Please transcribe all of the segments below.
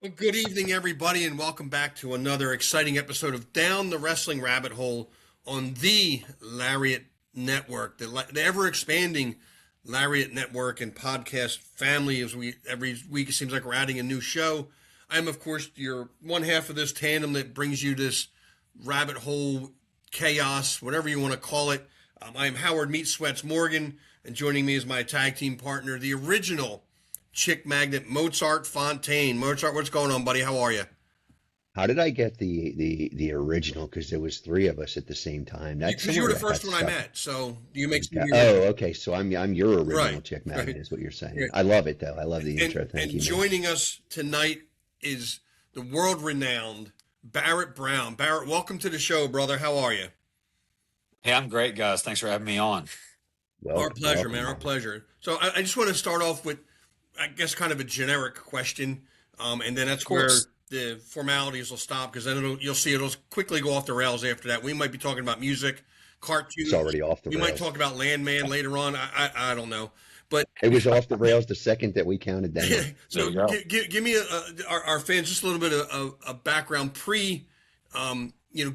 Well, good evening, everybody, and welcome back to another exciting episode of Down the Wrestling Rabbit Hole on the Lariat Network, the ever expanding Lariat Network and podcast family. As we every week, it seems like we're adding a new show. I'm, of course, your one half of this tandem that brings you this rabbit hole chaos, whatever you want to call it. I'm Howard Meat Sweats Morgan, and joining me is my tag team partner, the original chick magnet, Mozart Fontaine. Mozart, what's going on, buddy? How are you? How did I get the original? Because there was three of us at the same time. That's Because you were somewhere the that first got one I stuck. met, so you make some of the Oh, original. okay. So I'm your original Right, chick right, magnet, is what you're saying. right. I love it though. I love the And intro. Thank and you, man. joining us tonight is the world renowned Barrett Brown. Barrett, welcome to the show, brother. How are you? Hey, I'm great, guys. Thanks for having me on. Our Welcome, pleasure, man. welcome, Our man. pleasure. So I just want to start off with, I guess, kind of a generic question, and then that's Of where course. the formalities will stop because then you'll see it'll quickly go off the rails after that. We might be talking about music, It's cartoons. already off the We might rails. talk about Landman later on. I don't know, but It was off the rails the second that we counted down. There so you go. give me our fans just a little bit of a background pre,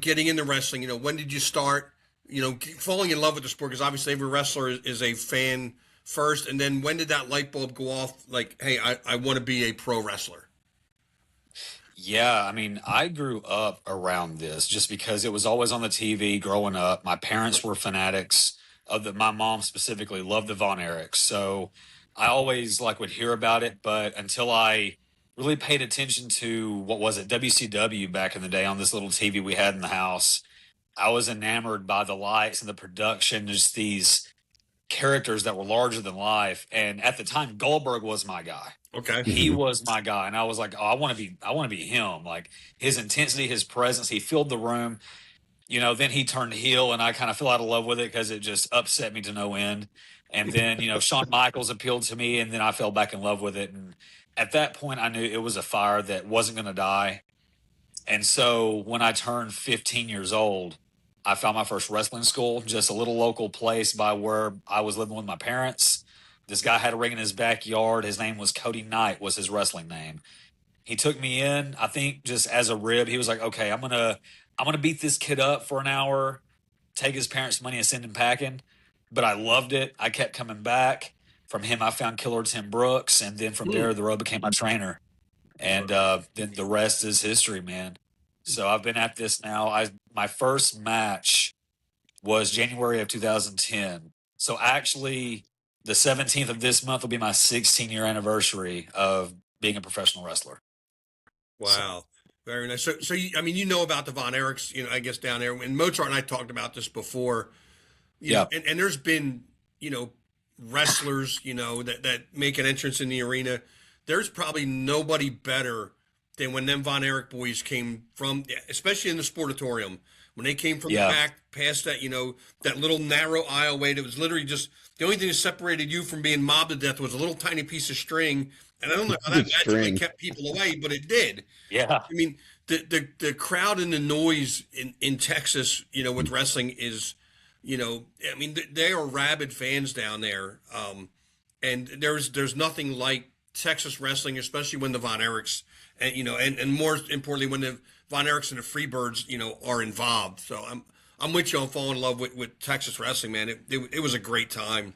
getting into wrestling. When did you start? Falling in love with the sport because obviously every wrestler is a fan first, and then when did that light bulb go off? Like, hey, I want to be a pro wrestler. Yeah, I mean, I grew up around this just because it was always on the TV growing up. My parents were fanatics of my mom specifically loved the Von Erichs. So I always like would hear about it, but until I really paid attention to what was it, WCW back in the day on this little TV we had in the house, I was enamored by the lights and the production, just these characters that were larger than life. And at the time, Goldberg was my guy. Okay. He Hmm. was my guy, and I was like, oh, I want to be him. Like his intensity, his presence, he filled the room. Then he turned heel, and I kind of fell out of love with it because it just upset me to no end. And then Shawn Michaels appealed to me, and then I fell back in love with it. And at that point, I knew it was a fire that wasn't going to die. And so when I turned 15 years old, I found my first wrestling school, just a little local place by where I was living with my parents. This guy had a ring in his backyard. His name was Cody Knight, was his wrestling name. He took me in, I think just as a rib. He was like, "Okay, I'm gonna beat this kid up for an hour, take his parents' money and send him packing." But I loved it. I kept coming back. From him, I found Killer Tim Brooks, and then from Hmm. there, the road became my trainer, and then the rest is history, man. So I've been at this now. I My first match was January of 2010. So actually, the 17th of this month will be my 16-year anniversary of being a professional wrestler. So Wow. Very nice. So I mean, you know about the Von Erichs, I guess down there. And Mozart and I talked about this before. yeah, And there's been, wrestlers, that make an entrance in the arena. There's probably nobody better than when them Von Erich boys came from, especially in the sportatorium, when they came from the yeah, back past that, that little narrow aisleway that was literally just the only thing that separated you from being mobbed to death was a little tiny piece of string. And I don't know how that The magically string. kept people away, but it did. yeah. I mean, the crowd and the noise in Texas, with wrestling is, I mean, they are rabid fans down there, and there's nothing like Texas wrestling, especially when the Von Erichs and and more importantly when the Von Erichs and the Freebirds, are involved. So I'm with you on falling in love with Texas wrestling, man. It was a great time.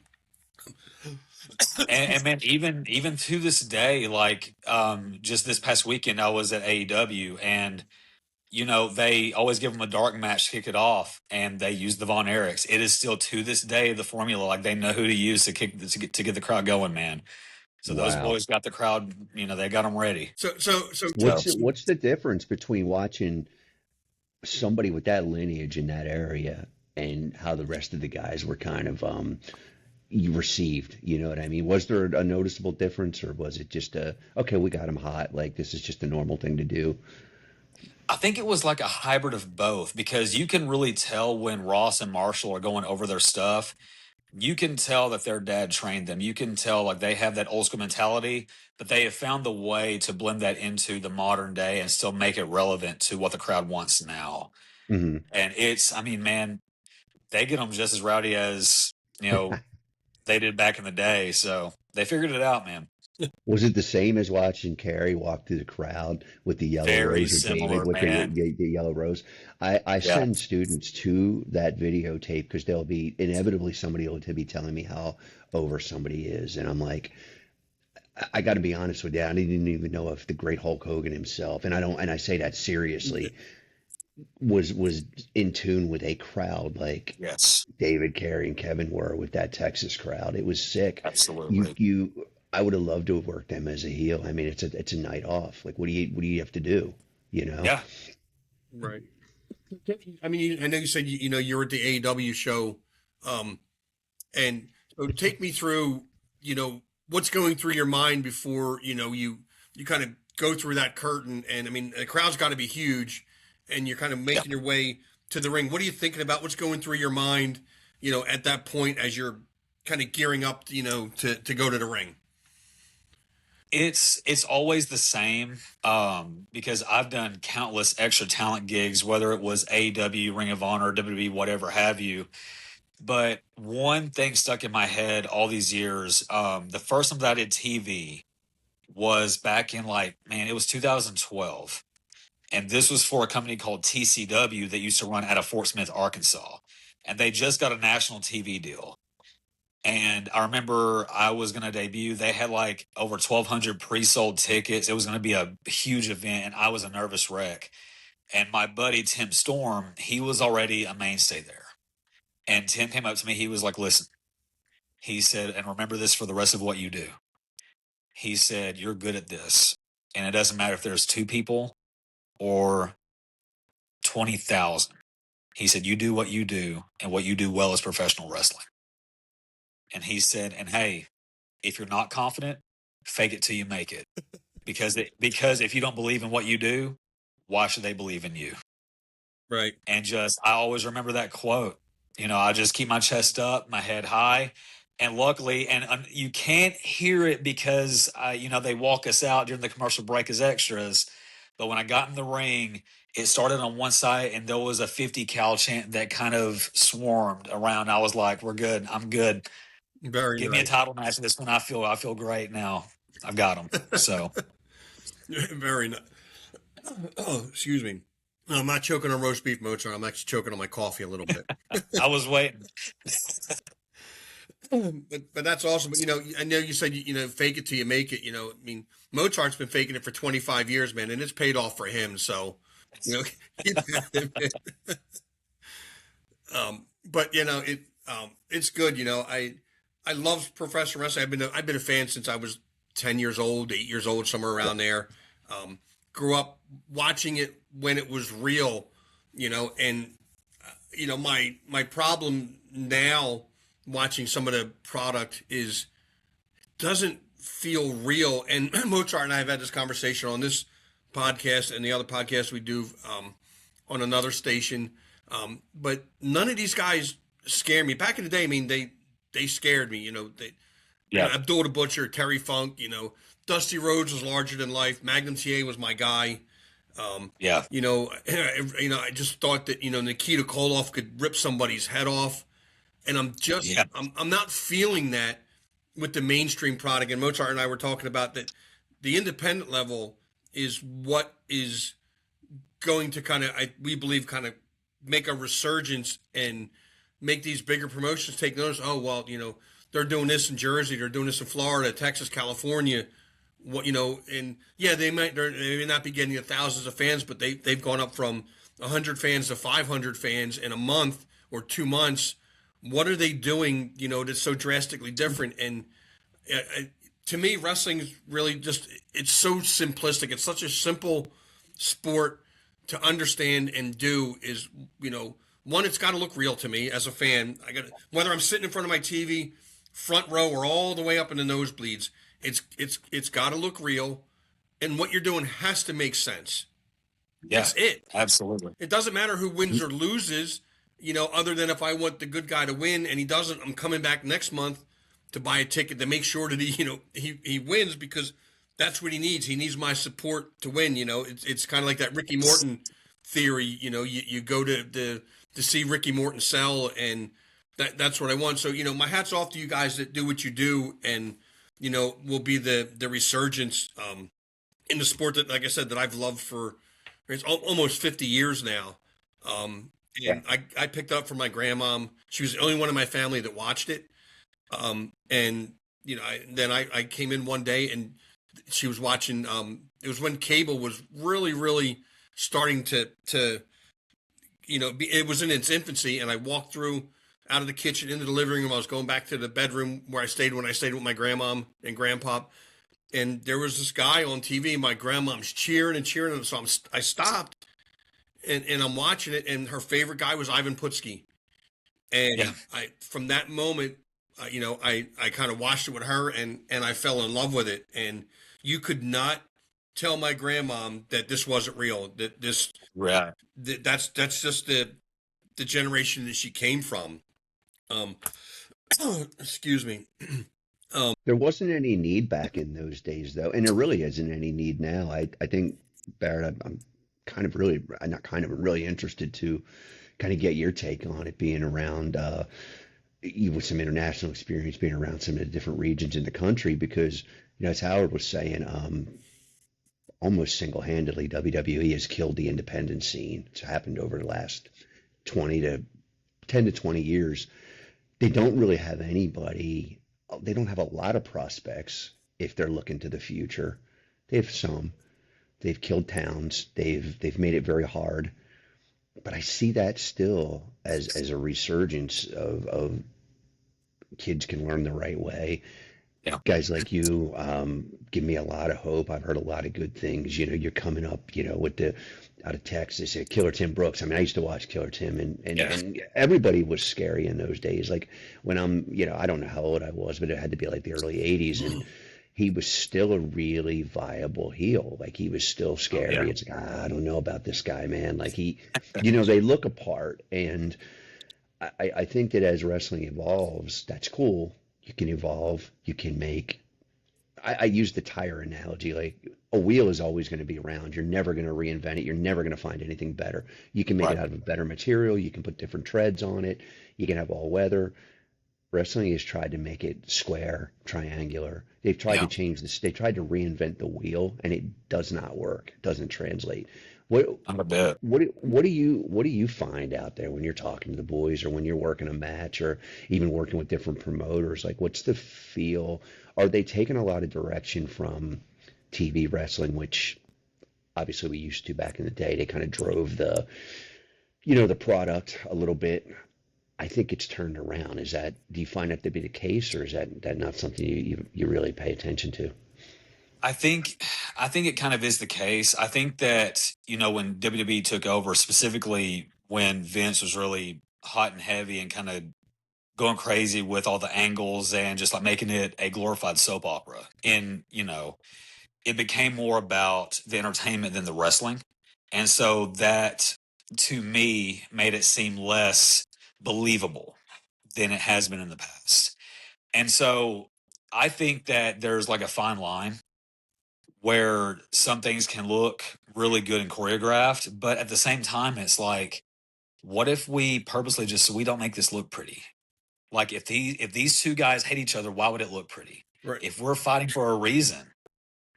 And man, even to this day, like just this past weekend, I was at AEW, and they always give them a dark match to kick it off, and they use the Von Erichs. It is still to this day the formula. Like they know who to use to get the crowd going, man. So those Wow. boys got the crowd. They got them ready. So So What's the difference between watching somebody with that lineage in that area and how the rest of the guys were kind of received? You know what I mean? Was there a noticeable difference, or was it just okay, we got him hot, like this is just a normal thing to do? I think it was like a hybrid of both because you can really tell when Ross and Marshall are going over their stuff. You can tell that their dad trained them. You can tell like they have that old school mentality, but they have found the way to blend that into the modern day and still make it relevant to what the crowd wants now. Hmm. And I mean, man, they get them just as rowdy as, you know, they did back in the day. So they figured it out, man. Was it the same as watching Carrie walk through the crowd with the yellow Very rose, or David similar, with man. the yellow rose? I Yeah. send students to that videotape because they'll be inevitably somebody will to be telling me how over somebody is, and I'm like, I got to be honest with you, I didn't even know if the great Hulk Hogan himself, and I don't, and I say that seriously, was in tune with a crowd like Yes. David, Carey, and Kevin were with that Texas crowd. It was sick. Absolutely. I would have loved to have worked them as a heel. I mean, it's a night off. Like, what do you have to do? You know? Yeah. Right. I mean, I know you said you were at the AEW show, um, and so take me through what's going through your mind before you kind of go through that curtain, and I mean the crowd's got to be huge, and you're kind of Yeah. making your way to the ring. What are you thinking about? What's going through your mind, at that point as you're kind of gearing up, to go to the ring? It's always the same, because I've done countless extra talent gigs, whether it was AEW, Ring of Honor, WWE, whatever have you. But one thing stuck in my head all these years. The first time that I did TV was back in, like, man, it was 2012. And this was for a company called TCW that used to run out of Fort Smith, Arkansas. And they just got a national TV deal. And I remember I was going to debut. They had like over 1,200 pre-sold tickets. It was going to be a huge event, and I was a nervous wreck. And my buddy Tim Storm, he was already a mainstay there. And Tim came up to me. He was like, "Listen," he said, "and remember this for the rest of what you do." He said, "You're good at this, and it doesn't matter if there's two people or 20,000." He said, "You do what you do, and what you do well is professional wrestling." And he said, "And hey, if you're not confident, fake it till you make it. Because if you don't believe in what you do, why should they believe in you?" Right. And just, I always remember that quote. I just keep my chest up, my head high. And luckily, and you can't hear it because, they walk us out during the commercial break as extras. But when I got in the ring, it started on one side and there was a 50 cal chant that kind of swarmed around. I was like, "We're good. I'm good. Very Give me a nice. title match. This one, I feel great now. I've got them." So Very nice. Oh, excuse me. No, I'm not choking on roast beef, Mozart. I'm actually choking on my coffee a little bit. I was waiting. But that's awesome. But I know you said fake it till you make it. I mean, Mozart's been faking it for 25 years, man, and it's paid off for him. So, you know, keep at it. But it's good. I love professional wrestling. I've been a fan since I was 10 years old, 8 years old, somewhere around there. Um, Grew up watching it when it was real. And my problem now watching some of the product is doesn't feel real. And Mozart and I have had this conversation on this podcast and the other podcast we do on another station. But none of these guys scare me. Back in the day, I mean, they scared me. Yeah. Abdul the Butcher, Terry Funk. Dusty Rhodes was larger than life. Magnum TA was my guy. Yeah. I just thought that Nikita Koloff could rip somebody's head off, and Yeah. I'm not feeling that with the mainstream product. And Mozart and I were talking about that the independent level is what is going to we believe kind of make a resurgence and make these bigger promotions take notice. Oh well, they're doing this in Jersey, they're doing this in Florida, Texas, California. And yeah, they may not be getting the thousands of fans, but they've gone up from 100 fans to 500 fans in a month or 2 months. What are they doing? That's so drastically different. And to me, wrestling is really it's so simplistic. It's such a simple sport to understand and do. Is one, it's got to look real to me as a fan. Whether I'm sitting in front of my TV, front row, or all the way up in the nosebleeds. It's got to look real, and what you're doing has to make sense. Yeah. That's it. Absolutely. It doesn't matter who wins or loses, other than if I want the good guy to win and he doesn't, I'm coming back next month to buy a ticket to make sure that he wins, because that's what he needs. He needs my support to win. It's kind of like that Ricky Morton theory. You go to see Ricky Morton sell, and that's what I want. So my hat's off to you guys that do what you do, and will be the resurgence in the sport that, like I said, that I've loved for it's almost 50 years now. Yeah. And I picked up from my grandmom. She was the only one in my family that watched it. And then I came in one day and she was watching. It was when cable was really, really starting to it was in its infancy. And I walked through out of the kitchen into the living room. I was going back to the bedroom where I stayed when I stayed with my grandmom and grandpop. And there was this guy on TV. My grandmom's cheering and cheering, and so I stopped and I'm watching it. And her favorite guy was Ivan Putski. Yeah. And I from that moment, I kind of watched it with her, and I fell in love with it. And you could not tell my grandmom that this wasn't real. Right. That's just the generation that she came from. Um, excuse me. There wasn't any need back in those days, though, and there really isn't any need now. I think, Barrett, I'm kind of really, I'm not kind of, I'm really interested to kind of get your take on it, being around you with some international experience, being around some of the different regions in the country, because, as Howard was saying, almost single-handedly, WWE has killed the independent scene. It's happened over the last 20 to 10 to 20 years. They don't really have anybody. They don't have a lot of prospects if they're looking to the future. They have some. They've killed towns. They've made it very hard. But I see that still as a resurgence of kids can learn the right way. Yeah. Guys like you give me a lot of hope. I've heard a lot of good things. You're coming up, with the out of Texas, Killer Tim Brooks. I mean, I used to watch Killer Tim, and everybody was scary in those days. Like when I don't know how old I was, but it had to be like the early '80s, and he was still a really viable heel. Like he was still scary. Yeah. It's like, I don't know about this guy, man. Like they look apart, and I think that as wrestling evolves, that's cool. You can evolve. You can make. I use the tire analogy. Like a wheel is always going to be around. You're never going to reinvent it. You're never going to find anything better. You can make it Right. out of a better material. You can put different treads on it. You can have all weather. Wrestling has tried to make it square, triangular. They've tried to Yeah. change this. They tried to reinvent the wheel, and it does not work. It doesn't translate. What I'm a bit. what do you find out there when you're talking to the boys, or when you're working a match, or even working with different promoters? Like, what's the feel? Are they taking a lot of direction from TV wrestling, which obviously we used to back in the day? They kind of drove the product a little bit. I think it's turned around. Do you find that to be the case, or is that not something you really pay attention to? I think I think it kind of is the case. I think that, when WWE took over, specifically when Vince was really hot and heavy and kind of going crazy with all the angles and just like making it a glorified soap opera. And, it became more about the entertainment than the wrestling. And so that to me made it seem less believable than it has been in the past. And so I think that there's like a fine line where some things can look really good and choreographed, but at the same time, it's like, what if we purposely just so we don't make this look pretty? Like if these two guys hate each other, why would it look pretty? Right. If we're fighting for a reason,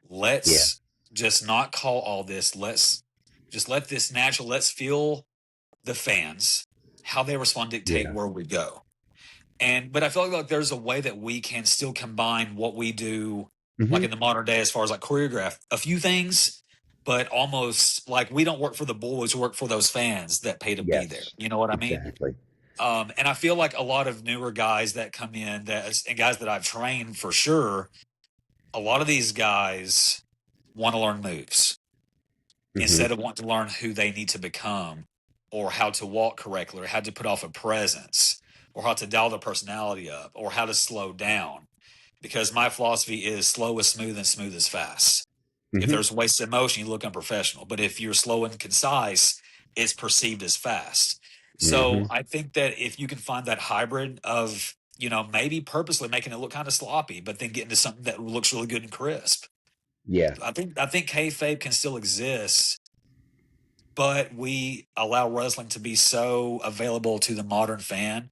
Yeah, let's just not call all this. Let's just let this natural. Let's feel the fans how they respond dictate yeah. where we go. But I feel like there's a way that we can still combine what we do, like Hmm. in the modern day, as far as like choreograph a few things, but almost like we don't work for the boys, we work for those fans that pay to be there. Yes, You know what I mean? exactly. And I feel like a lot of newer guys that come in and guys that I've trained for sure, a lot of these guys want to learn moves Hmm. instead of wanting to learn who they need to become or how to walk correctly or how to put off a presence or how to dial their personality up or how to slow down. Because my philosophy is slow is smooth and smooth is fast. If Hmm. there's wasted motion, you look unprofessional. But if you're slow and concise, it's perceived as fast. So Hmm. I think that if you can find that hybrid of, maybe purposely making it look kind of sloppy, but then getting to something that looks really good and crisp. Yeah, I think kayfabe can still exist, but we allow wrestling to be so available to the modern fan,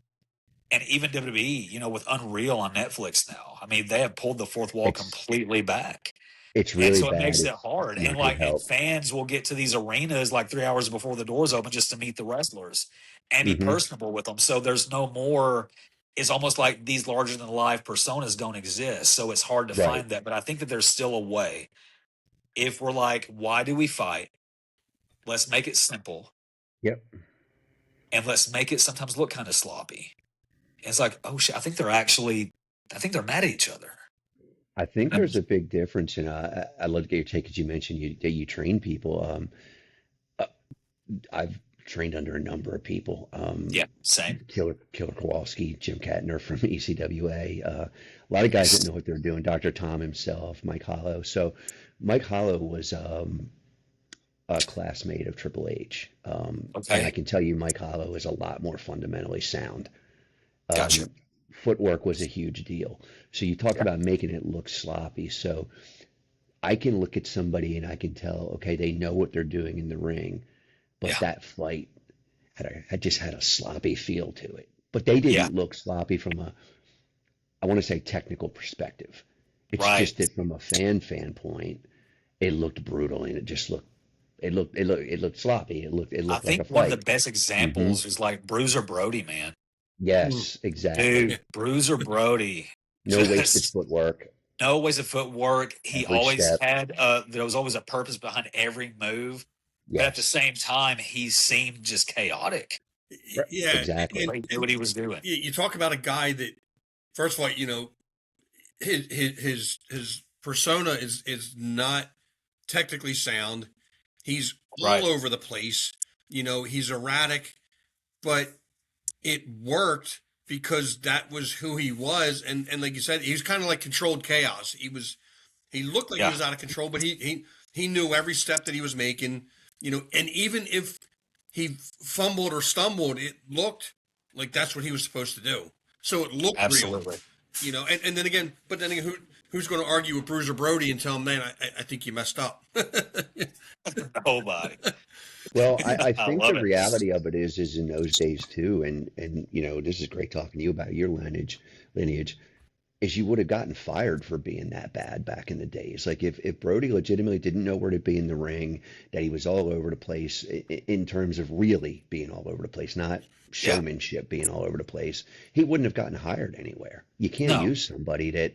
And even WWE, with Unreal on Netflix now, I mean, they have pulled the fourth wall It's completely back. it's And really so it bad. makes it It's hard. And not going to and help. fans will get to these arenas like 3 hours before the doors open just to meet the wrestlers and be Hmm. personable with them. So there's no more, it's almost like these larger than life personas don't exist. So it's hard to Right. find that. But I think that there's still a way. If we're like, why do we fight? Let's make it simple. Yep. And let's make it sometimes look kind of sloppy. And it's like, oh shit, I think they're mad at each other. I think Um, there's a big difference, and I love to get your take because you mentioned that you train people. Uh, I've trained under a number of people. yeah, same. Killer Kowalski, Jim Katner from ECWA. A lot of guys that know what they're doing. Dr. Tom himself, Mike Hollow. So Mike Hollow was a classmate of Triple H, and I Okay. can tell you Mike Hollow is a lot more fundamentally sound. Gotcha. Um, Footwork was a huge deal. So you talk Yeah. about making it look sloppy. So I can look at somebody and I can tell, okay, they know what they're doing in the ring, but Yeah. that fight had just had a sloppy feel to it. But they Yeah. didn't look sloppy from I want to say technical perspective. It's Right. just that from a fan point, it looked brutal and it looked sloppy. It I looked like a think one of the fight. best Hmm. examples is like Bruiser Brody, man. Mm. Yes, exactly. Dude, Bruiser Brody, No wasted just footwork, no ways of footwork. He every always step. had there was always a purpose behind every move, but at the Yes. same time, he seemed just chaotic. Right. Yeah, Exactly. But he knew and what he was doing. you talk about a guy that, first of all, his persona is not technically sound. He's all Right. over the place. He's erratic, but it worked because that was who he was. And like you said, he was kind of like controlled chaos. He looked like he Yeah. was out of control, but he knew every step that he was making. And even if he fumbled or stumbled, it looked like that's what he was supposed to do. So it looked real. Absolutely. And then again, who's going to argue with Bruiser Brody and tell him, man, I think you messed up. Nobody. Well, I I think love the it. reality of it is in those days too, and this is great talking to you about your lineage, is you would have gotten fired for being that bad back in the days. Like if Brody legitimately didn't know where to be in the ring, that he was all over the place in terms of really being all over the place, not Yeah. showmanship being all over the place, he wouldn't have gotten hired anywhere. You can't No. use somebody that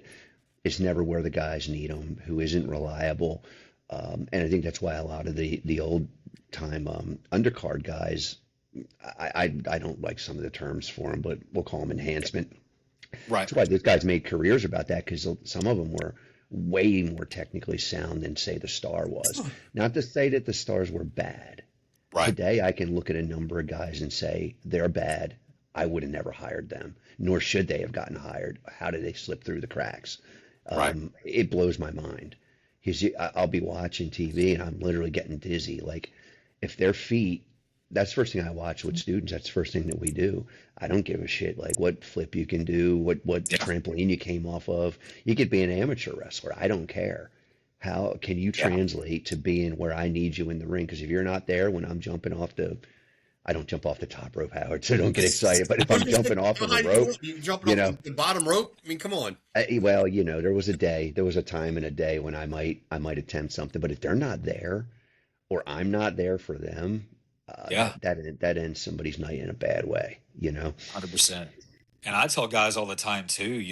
is never where the guys need them, who isn't reliable. And I think that's why a lot of the old time undercard guys, I don't like some of the terms for them, but we'll call them enhancement. Right. That's why those guys made careers about that because some of them were way more technically sound than say the Star was. Not to say that the Stars were bad. Right. Today I can look at a number of guys and say they're bad. I would have never hired them, nor should they have gotten hired. How did they slip through the cracks? Right. It blows my mind. Because I'll be watching TV and I'm literally getting dizzy. Like if their feet, that's the first thing I watch with students. That's the first thing that we do. I don't give a shit like what flip you can do, what Yeah. trampoline you came off of. You could be an amateur wrestler. I don't care. How can you Yeah. translate to being where I need you in the ring? Because if you're not there when I'm jumping off I don't jump off the top rope, Howard, so don't get excited. But if I'm jumping off of a rope, You jumping you off know, the bottom rope. I mean, come on. well, there was a time and a day when I might attempt something. But if they're not there, or I'm not there for them, Yeah. that ends somebody's night in a bad way. 100%. And I tell guys all the time too,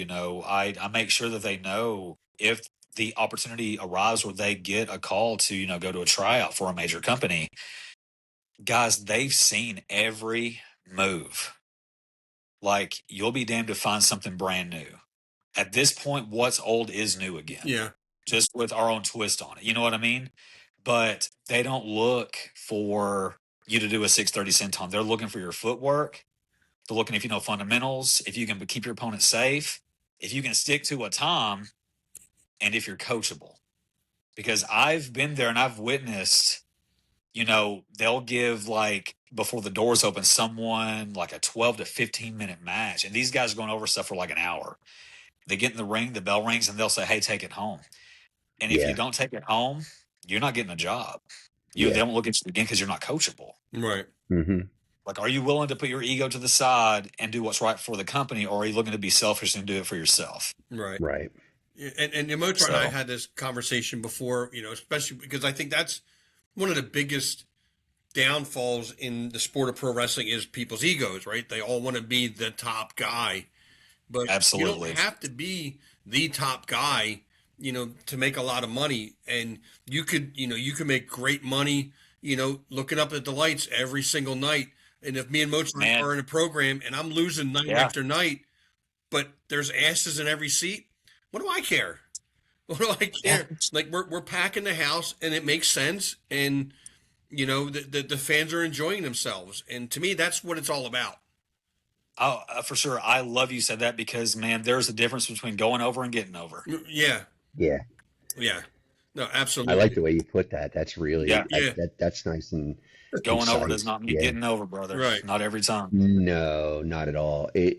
I make sure that they know if the opportunity arrives where they get a call to, go to a tryout for a major company, guys, they've seen every move. Like you'll be damned to find something brand new. At this point, what's old is new again, Yeah. just with our own twist on it. You know what I mean? But they don't look for you to do a 630 senton. They're looking for your footwork. They're looking if you know fundamentals, if you can keep your opponent safe, if you can stick to a time, and if you're coachable. Because I've been there and I've witnessed, they'll give like before the doors open someone like a 12 to 15-minute match. And these guys are going over stuff for like an hour. They get in the ring, the bell rings, and they'll say, hey, take it home. And if you Yeah, don't take it home, you're not getting a job. They yeah. won't look at you again because you're not coachable. Right. Hmm. Like, are you willing to put your ego to the side and do what's right for the company, or are you looking to be selfish and do it for yourself? Right. Right. And Mozart and I So had this conversation before, especially because I think that's one of the biggest downfalls in the sport of pro wrestling is people's egos, right? They all want to be the top guy, but you don't absolutely. have to be the top guy, to make a lot of money. And you could make great money, looking up at the lights every single night. And if me and Mozart Man, are in a program and I'm losing night yeah. after night, but there's asses in every seat, what do I care? What do I care? Like we're packing the house and it makes sense, and the fans are enjoying themselves, and to me that's what it's all about. Oh, for sure. I love you said that because, man, there's a difference between going over and getting over. Yeah, Yeah. yeah, no, I like the absolutely. way you put that. That's Yeah. really Yeah, that's nice and Going over does concise. not mean Yeah. getting over, brother. right. Not every time. No, not at all. Yeah.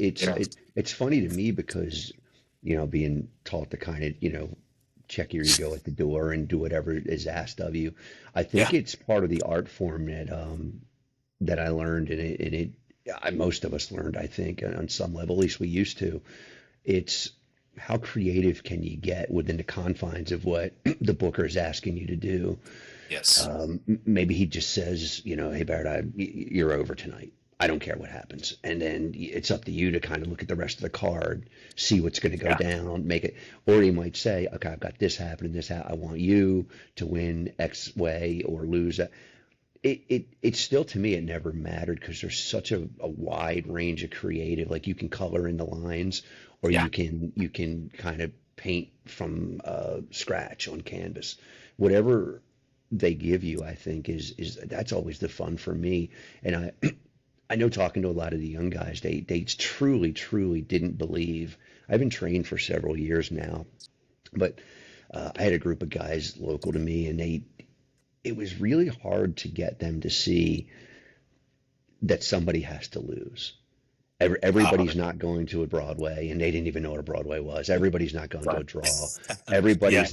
It's funny to me because, being taught to kind of, check your ego at the door and do whatever is asked of you. I Yeah. think it's part of the art form that I learned, and most of us learned, I think, on some level, at least we used to. It's how creative can you get within the confines of what the booker is asking you to do. Yes. Maybe he just says, hey, Barrett, you're over tonight. I don't care what happens. And then it's up to you to kind of look at the rest of the card, see what's going to go Yeah. down, make it. Or he might say, okay, I've got this happening, I want you to win X way or lose that. It still, to me, it never mattered because there's such a wide range of creative. Like you can color in the lines, or Yeah. you can kind of paint from scratch on canvas. Whatever they give you, I think is that's always the fun for me. And I know talking to a lot of the young guys, they truly, truly didn't believe. I've been trained for several years now, but I had a group of guys local to me, and it was really hard to get them to see that somebody has to lose. Uh, Everybody's not going to a Broadway, and they didn't even know what a Broadway was. Everybody's not going to right. a draw. Yeah. Everybody's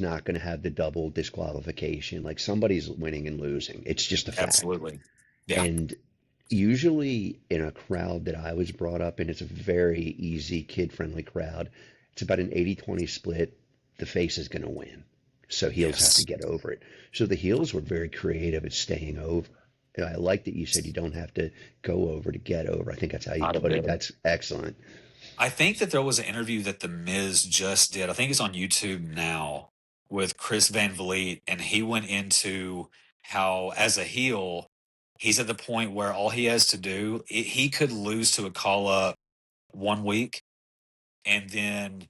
not going to have the double disqualification. Like somebody's winning and losing. It's just a fact. Absolutely. Yeah. And usually in a crowd that I was brought up in, it's a very easy, kid-friendly crowd. It's about an 80-20 split. The face is going to win. So heels have to Yes. get over it. So the heels were very creative at staying over. And I like that you said you don't have to go over to get over. I think that's how you Not a put it. bit. That's excellent. I think that there was an interview that The Miz just did. I think it's on YouTube now with Chris Van Vliet, and he went into how, as a heel, he's at the point where all he has to do, he could lose to a call up one week, and then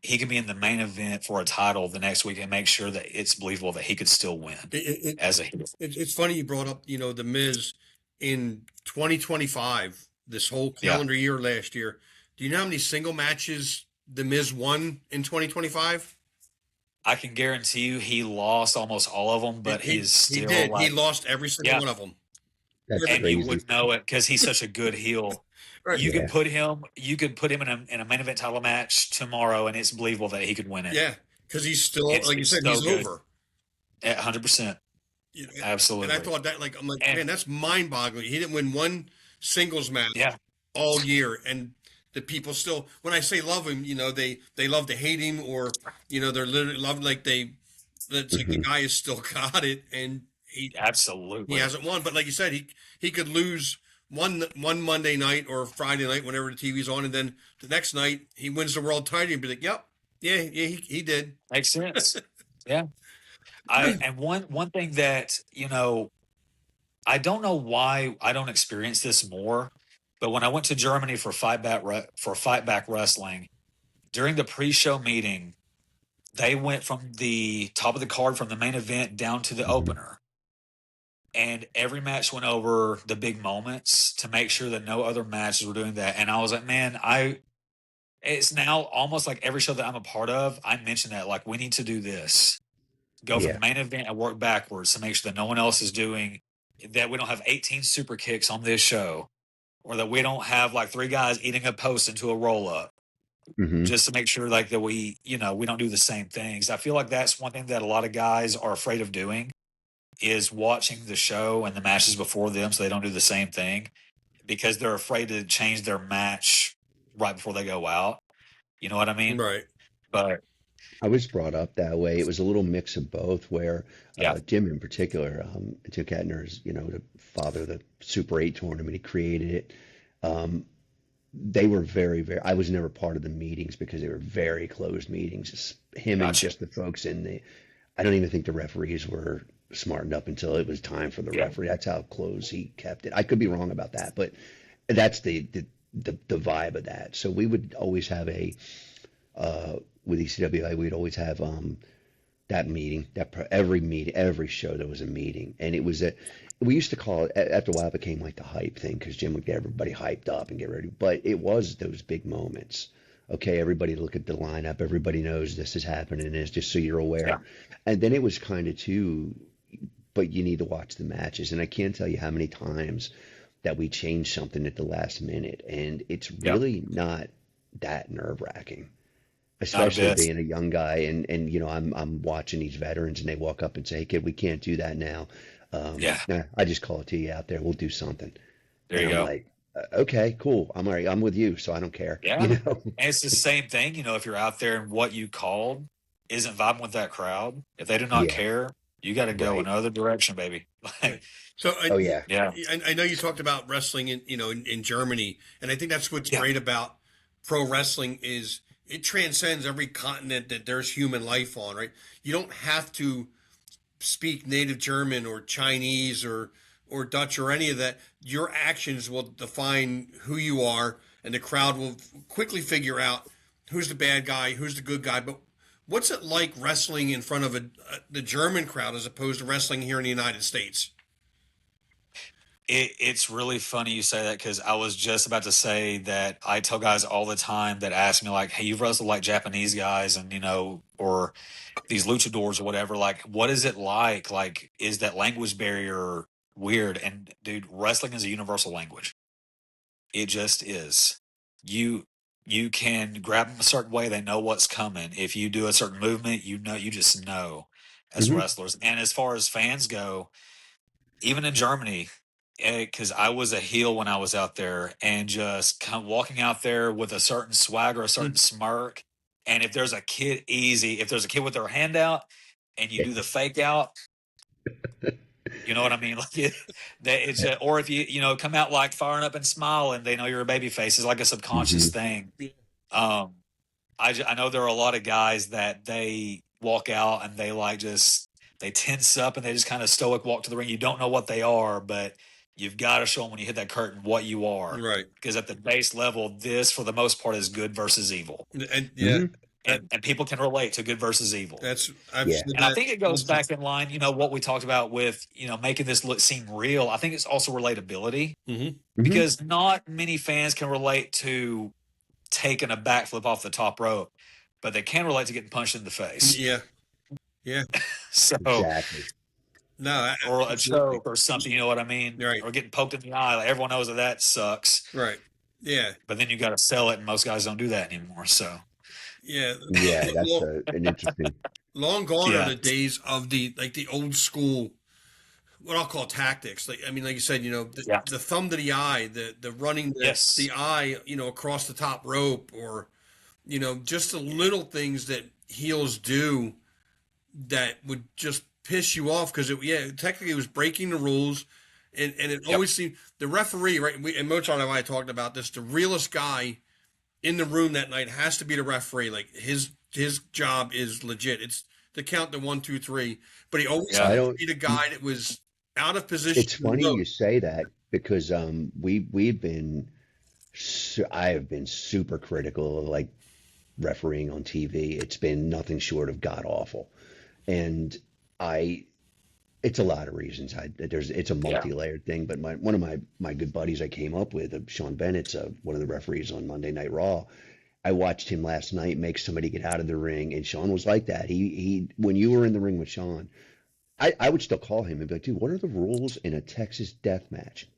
he could be in the main event for a title the next week and make sure that it's believable that he could still win It, it, as a heel. it's funny you brought up, the Miz in 2025, this whole Yeah. calendar year last year. Do you know how many single matches the Miz won in 2025? I can guarantee you he lost almost all of them, but He he's he still did. He like, lost every single yeah, one of them. That's and you crazy. would know it because he's such a good heel. Right. Yeah. You could put him in a main event title match tomorrow, and it's believable that he could win it. Yeah, because he's still, like you It's said, so he's good. over. 100%. You know, and I Absolutely. thought that, like, I'm like, man, And that's mind-boggling. He didn't win one singles match yeah, all year, and the people still, when I say love him, they love to hate him, or they're literally love like it's like the Hmm. guy has still got it, and he absolutely. hasn't won. But like you said, he could lose one Monday night or Friday night whenever the TV's on, and then the next night he wins the world title and be like, yep, yeah, he did. Makes sense. Yeah. And one thing that, I don't know why I don't experience this more, but when I went to Germany for Fight Back Wrestling, during the pre-show meeting, they went from the top of the card from the main event down to the Hmm. opener. And every match went over the big moments to make sure that no other matches were doing that. And I was like, man, it's now almost like every show that I'm a part of, I mention that, like, we need to do this. Go from Yeah. the main event and work backwards to make sure that no one else is doing that. We don't have 18 super kicks on this show, or that we don't have like three guys eating a post into a roll up, Hmm. just to make sure like that we don't do the same things. I feel like that's one thing that a lot of guys are afraid of doing is watching the show and the matches before them so they don't do the same thing because they're afraid to change their match right before they go out. You know what I mean? Right. But I was brought up that way. It was a little mix of both, where yeah, Jim in particular, Jim Kettner's, the father of the Super 8 tournament, he created it. Um, they were very, very, I was never part of the meetings because they were very closed meetings. Just him and gotcha. just the folks in the, I don't even think the referees were smartened up until it was time for the Yeah. referee. That's how close he kept it. I could be wrong about that, but that's the vibe of that. So we would always have with ECWI, we'd always have that meeting, every meeting, every show there was a meeting, and it was we used to call it, after a while it became like the hype thing because Jim would get everybody hyped up and get ready, but it was those big moments. Okay, everybody look at the lineup, everybody knows this is happening, it's just so you're Yeah. aware. And then it was kind of too, but you need to watch the matches, and I can't tell you how many times that we changed something at the last minute, and it's Yeah. really not that nerve-wracking, Not a especially bit. being a young guy, and I'm watching these veterans and they walk up and say, "Hey kid, we can't do that now." Yeah. Nah, I just call it to you out there. We'll do something. There And you I'm go. like, okay, cool. I'm all right. I'm with you, so I don't care. Yeah. And it's the same thing, if you're out there and what you called isn't vibing with that crowd, if they do not Yeah, care, you got to go right. another direction, baby. Right. Like, So Oh yeah. yeah. I know you talked about wrestling in Germany, and I think that's what's Yeah. great about pro wrestling is it transcends every continent that there's human life on, right? You don't have to speak native German or Chinese or Dutch or any of that. Your actions will define who you are, and the crowd will quickly figure out who's the bad guy, who's the good guy. But what's it like wrestling in front of the German crowd as opposed to wrestling here in the United States? It's really funny you say that because I was just about to say that I tell guys all the time that ask me, like, hey, you've wrestled like Japanese guys and, or these luchadors or whatever. Like, what is it like? Like, is that language barrier weird? And dude, wrestling is a universal language. It just is. You you can grab them a certain way, they know what's coming. If you do a certain movement, you just know as Hmm. wrestlers. And as far as fans go, even in Germany, because I was a heel when I was out there, and just kind of walking out there with a certain swagger, a certain smirk. And if there's a kid, easy. If there's a kid with their hand out, and you Yeah. do the fake out, you know what I mean? Like it's or if come out like firing up and smiling, they know you're a baby face. It's like a subconscious Hmm. thing. Um, I know there are a lot of guys that they walk out and they they tense up and they just kind of stoic walk to the ring. You don't know what they are, but you've got to show them when you hit that curtain what you are. Right. Because at the base level, this for the most part is good versus evil, And yeah, Hmm. and people can relate to good versus evil. I've Yeah. said And I that. think it goes back in line, what we talked about with making this seem real. I think it's also relatability Mm-hmm. Hmm. because not many fans can relate to taking a backflip off the top rope, but they can relate to getting punched in the face. Yeah. Yeah. So, Exactly. No, or a absolutely. choke or something, you know what I mean? Right. Or getting poked in the eye. Like everyone knows that sucks, Right. Yeah. but then you got to sell it, and most guys don't do that anymore. So, Yeah. Yeah, that's Long, an interesting. long gone are yeah, the days of the old school, what I'll call tactics. Like, I mean, like you said, yeah, the thumb to the eye, the running the yes, eye, across the top rope, or just the little things that heels do that would just piss you off because technically it was breaking the rules, and it yep, always seemed the referee, right? And Mozart and I talked about this. The realest guy in the room that night has to be the referee. Like his job is legit. It's to count the 1, 2, 3, but he always yeah, I has to don't. be the guy that was out of position It's in the funny rope. you say that because we've been I have been super critical of like refereeing on TV. It's been nothing short of god awful, and I it's a lot of reasons. It's a yeah, multi-layered thing, but one of my good buddies I came up with, Sean Bennett's one of the referees on Monday Night Raw. I watched him last night make somebody get out of the ring, and Sean was like that. He when you were in the ring with Sean, I would still call him and be like, dude, what are the rules in a Texas death match?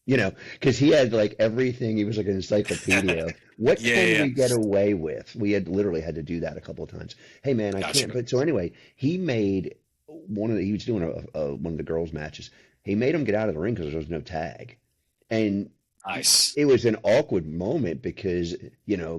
Because he had like everything. He was like an encyclopedia of what yeah, can yeah. we get away with. We had literally had to do that a couple of times. Hey man, I can't. Gotcha. But so anyway, he made he was doing one of the girls' matches. He made him get out of the ring because there was no tag, and Nice. it was an awkward moment because,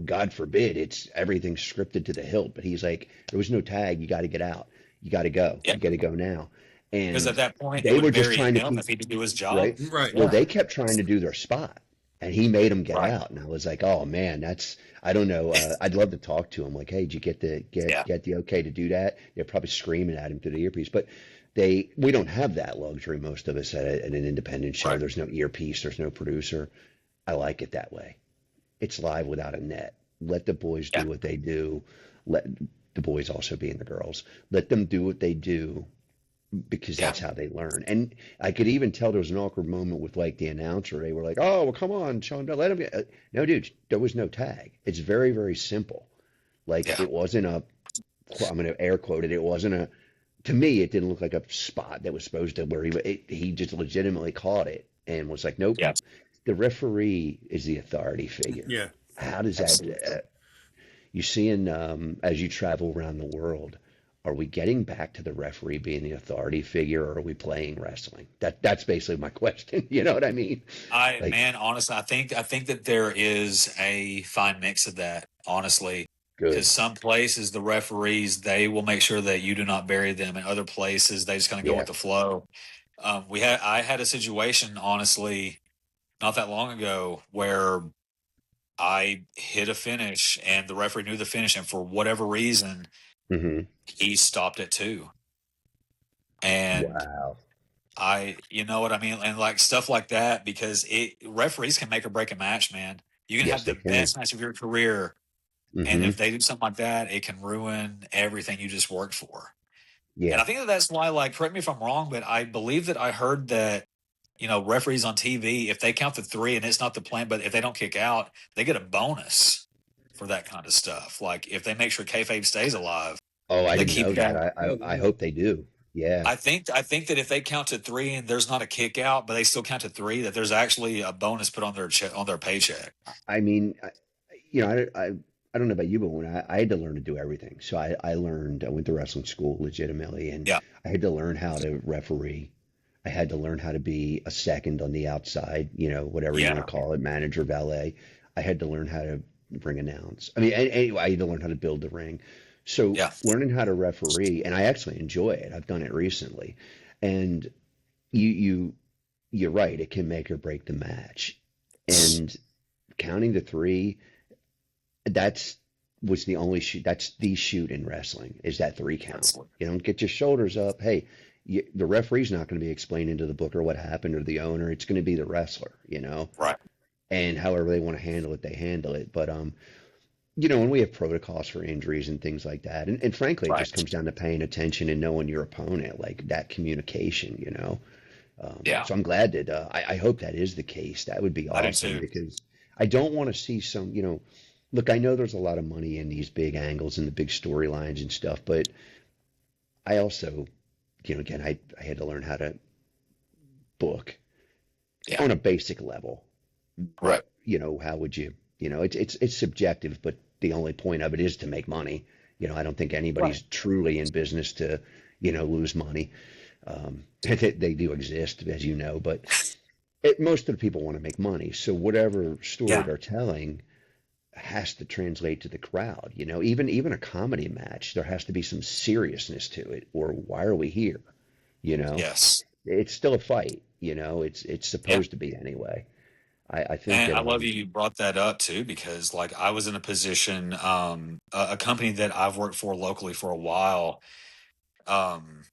God forbid, it's everything scripted to the hilt. But he's like, there was no tag. You got to get out. You got to go. Yeah. You got to go now. Because at And that point, it they would were just bury trying to him keep if he did do his job. right. Right. Well, Yeah. they kept trying to do their spot, and he made them get Right. out. And I was like, oh man, I don't know. I'd love to talk to him. Like, hey, did you get the Yeah. get the okay to do that? They're probably screaming at him through the earpiece, but we don't have that luxury. Most of us at an independent show. Right. There's no earpiece. There's no producer. I like it that way. It's live without a net. Let the boys Yeah. do what they do. Let the boys also being the girls. Let them do what they do because Yeah. that's how they learn. And I could even tell there was an awkward moment with like the announcer. They were like, "Oh, well, come on, Sean, let him get." No, dude, there was no tag. It's very, very simple. Like Yeah. it wasn't a. I'm going to air quote it. It wasn't a. To me, it didn't look like a spot that was supposed to where he just legitimately caught it and was like, "Nope." Yeah. The referee is the authority figure. Yeah. How does that? Absolutely. You seeing as you travel around the world, are we getting back to the referee being the authority figure, or are we playing wrestling? That's basically my question. You know what I mean? Like, Man, honestly, I think that there is a fine mix of that, honestly. Because good. some places the referees they will make sure that you do not bury them, and other places they just kind of go Yeah. with the flow. I had a situation honestly not that long ago where I hit a finish and the referee knew the finish, and for whatever reason Hmm. he stopped it too. And Wow. you know what I mean, and like stuff like that, because it referees can make or break a match, man. You can Yes, have they the can. best match of your career, and Hmm. if they do something like that, it can ruin everything you just worked for. And Yeah. I think that that's why, like, correct me if I'm wrong, but I believe that I heard that referees on TV, if they count the three and it's not the plan, but if they don't kick out, they get a bonus for that kind of stuff. Like if they make sure kayfabe stays alive, Oh, I they didn't keep know it that. going. I hope they do. Yeah. I think that if they count to three and there's not a kick out, but they still count to three, that there's actually a bonus put on their on their paycheck. I mean, I don't know about you, but I had to learn to do everything. So I learned, I went to wrestling school legitimately, and Yeah, I had to learn how to referee. I had to learn how to be a second on the outside, whatever you want yeah, to call it, manager, valet. I had to learn how to ring announce. I mean, anyway, I had to learn how to build the ring. So yeah. learning how to referee, and I actually enjoy it. I've done it recently, and you you you're right. It can make or break the match, and counting to three, that's was the only shoot. That's the shoot in wrestling is that three count. Absolutely. You don't get your shoulders up. Hey, the referee's not going to be explaining to the booker what happened or the owner. It's going to be the wrestler. Right, And however they want to handle it, they handle it. But and we have protocols for injuries and things like that. And frankly, it right. just comes down to paying attention and knowing your opponent, like that communication. Yeah, So I'm glad that I hope that is the case. That would be I do awesome too. because I don't want to see look, I know there's a lot of money in these big angles and the big storylines and stuff, but I also, again, I had to learn how to book Yeah, on a basic level. right. But, how would you, it's subjective, but the only point of it is to make money. I don't think Right. anybody's truly in business to, lose money. They do exist, as you know, but most of the people want to make money. So whatever story Yeah. they're telling has to translate to the crowd. Even a comedy match, there has to be some seriousness to it, or why are we here? You know, Yes. it's still a fight. It's Yeah. supposed to be anyway. I think And that I love you brought that up too, because like I was in a position, a company that I've worked for locally for a while, um,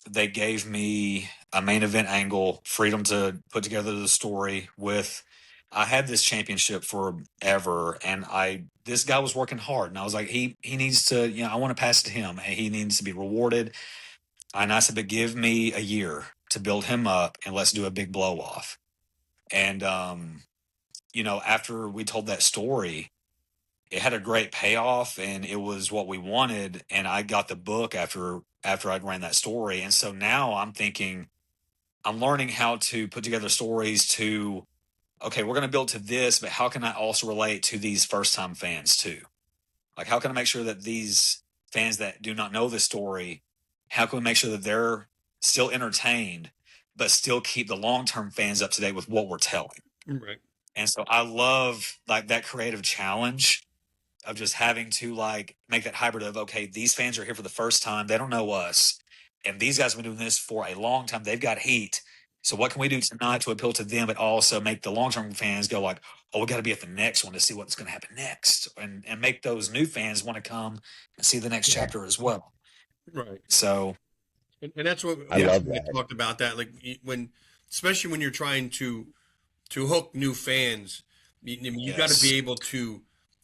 they gave me a main event angle, freedom to put together the story with. I had this championship forever, and this guy was working hard, and I was like, he needs to, I want to pass it to him, and he needs to be rewarded. And I said, but give me a year to build him up, and let's do a big blow off. And after we told that story, it had a great payoff and it was what we wanted. And I got the book after I'd ran that story. And so now I'm thinking, I'm learning how to put together stories to, okay, we're going to build to this, but how can I also relate to these first time fans too? Like, how can I make sure that these fans that do not know the story how can we make sure that they're still entertained, but still keep the long-term fans up to date with what we're telling? Right. And so I love like that creative challenge of just having to like make that hybrid of, okay, these fans are here for the first time. They don't know us. And these guys have been doing this for a long time. They've got heat. So what can we do tonight to appeal to them, but also make the long-term fans go like, oh, we got to be at the next one to see what's going to happen next, and make those new fans want to come and see the next Yeah. chapter as well. Right. So And that's what I love we that. talked about that, like when, especially when you're trying to hook new fans, you got to yes, be able to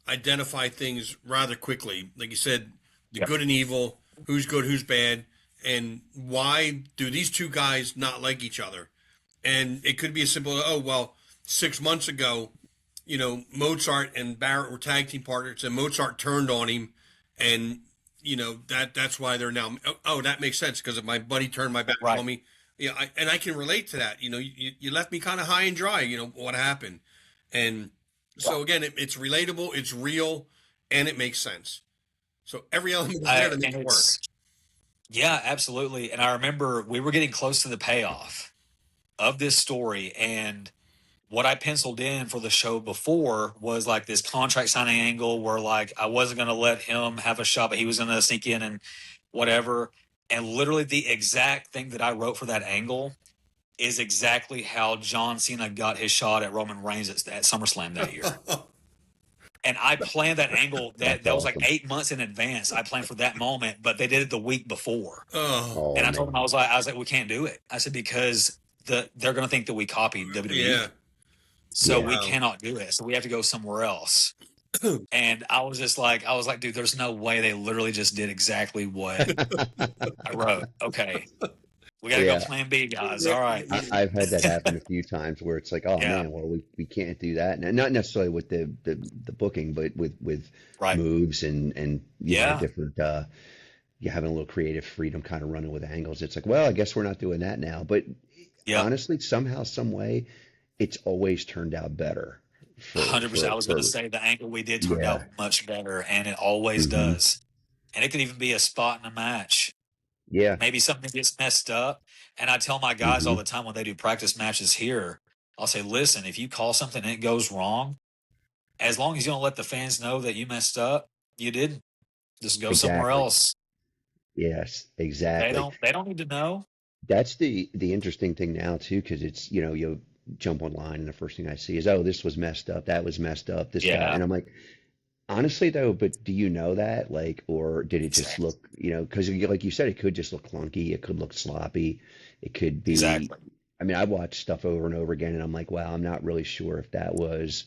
identify things rather quickly. Like you said, the yep, good and evil, who's good, who's bad, and why do these two guys not like each other? And it could be as simple as, oh, well, 6 months ago, Mozart and Barrett were tag team partners, and Mozart turned on him, and that's why they're now. Oh, that makes sense because if my buddy turned my back right. on me, yeah, and I can relate to that. You left me kind of high and dry. What happened, and so again, it's relatable, it's real, and it makes sense. So every element is there to make And it work. it's yeah, absolutely. And I remember we were getting close to the payoff of this story, and what I penciled in for the show before was like this contract signing angle where like I wasn't going to let him have a shot, but he was going to sneak in and whatever. And literally the exact thing that I wrote for that angle is exactly how John Cena got his shot at Roman Reigns at SummerSlam that year. And I planned that angle That's that was like awesome. 8 months in advance. I planned for that moment, but they did it the week before. Oh, Oh And I told him, man. I was like, we can't do it. I said, because they're going to think that we copied WWE. yeah. So Yeah. we Wow. cannot do it. So we have to go somewhere else. And I was like, dude, there's no way they literally just did exactly what I wrote. Okay. We got to go Yeah. plan B, guys. All right. I've had that happen a few times where it's like, oh Yeah. man, well we can't do that. And not necessarily with the booking, but with Right. moves and Yeah. different you having a little creative freedom kind of running with angles. It's like, well, I guess we're not doing that now. But Yep. honestly, somehow, some way, it's always turned out better for 100%. I was going to for say the angle we did turned yeah. out much better, and it always Hmm. does. And it could even be a spot in a match. Yeah. Maybe something gets messed up. And I tell my guys all Hmm. the time when they do practice matches here, I'll say, listen, if you call something and it goes wrong, as long as you don't let the fans know that you messed up, you didn't. Just go somewhere Exactly. else. Yes, exactly. They don't need to know. That's the interesting thing now too, because it's you jump online and the first thing I see is, oh, this was messed up, that was messed up, this guy, Yeah, and I'm like, honestly though, but do you know that, like, or did it just exactly. look, because like you said, it could just look clunky, it could look sloppy, it could be. Exactly. I mean, I watch stuff over and over again, and I'm like, wow, I'm not really sure if that was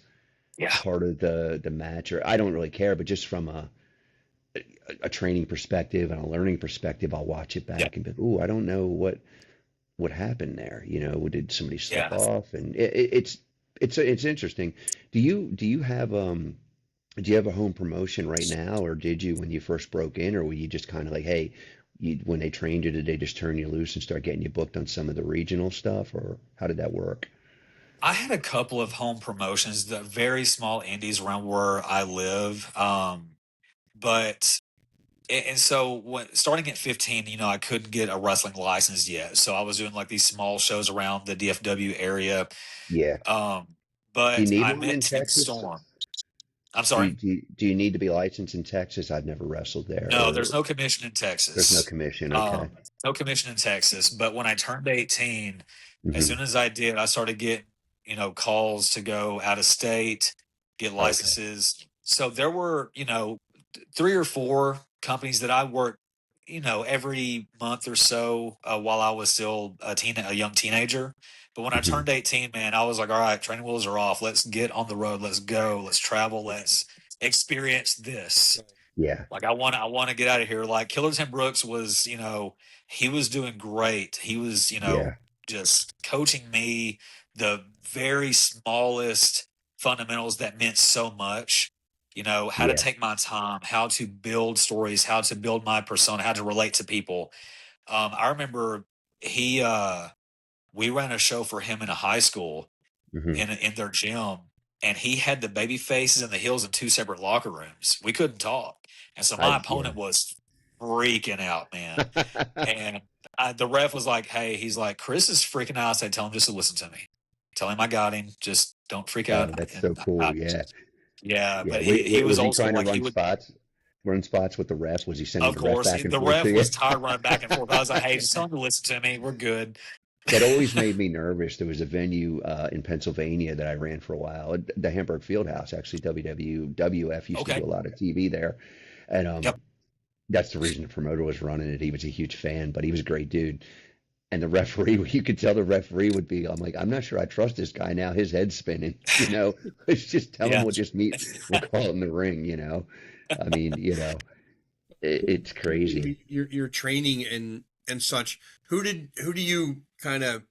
Yeah. part of the match, or I don't really care, but just from a training perspective and a learning perspective, I'll watch it Yeah. back and be, oh, I don't know what happened there. Did somebody slip Yeah. off? And it's interesting. Do you have a home promotion right now, or did you when you first broke in, or were you just kind of like, hey, when they trained you, did they just turn you loose and start getting you booked on some of the regional stuff, or how did that work? I had a couple of home promotions, the very small indies around where I live. But and so when starting at 15, I couldn't get a wrestling license yet. So I was doing like these small shows around the DFW area. Yeah. Um, Do you but need I one met in Tim Texas? Storm. I'm Do sorry. you, do you, do you need to be licensed in Texas? I've never wrestled there, No, there's or no commission in there's no Texas. commission. Okay. Um, no commission in Texas. But when I turned 18, as Hmm. soon as I did, I started getting, calls to go out of state, get Okay. licenses. So there were, three or four companies that I worked, every month or so while I was still a young teenager. But when I Hmm. turned 18, man, I was like, all right, training wheels are off. Let's get on the road. Let's go. Let's travel. Let's experience this. Yeah. Like I want to get out of here. Like Killer Tim Brooks was, he was doing great. He was, Yeah. just coaching me the very smallest fundamentals that meant so much. How to Yeah. take my time, how to build stories, how to build my persona, how to relate to people. I remember he, we ran a show for him in a high school Hmm. in their gym, and he had the baby faces and the heels in two separate locker rooms. We couldn't talk, and so my Yeah. opponent was freaking out, man. And the ref was like, "Hey," he's like, "Chris is freaking out." I said, "Tell him just to listen to me. Tell him I got him. Just don't freak out." Oh, that's And so cool. Yeah. yeah, Yeah. but he was Was he old school. trying to Like he would, run spots with the refs? Was he sending of the ref course, back and the forth to ref you? was tired running back and forth. I was like, "Hey, just tell him to listen to me. We're good." That always made me nervous. There was a venue in Pennsylvania that I ran for a while, the Hamburg Fieldhouse, actually. WWF used to Okay. do a lot of TV there, and Yep. that's the reason the promoter was running it. He was a huge fan, but he was a great dude. And the referee, you could tell the referee would be, I'm like, I'm not sure I trust this guy now. His head's spinning, you know. Let's just tell him Yeah. we'll just meet, we'll call it in the ring, you know. I mean, it's crazy. Your training and such. Who do you kind of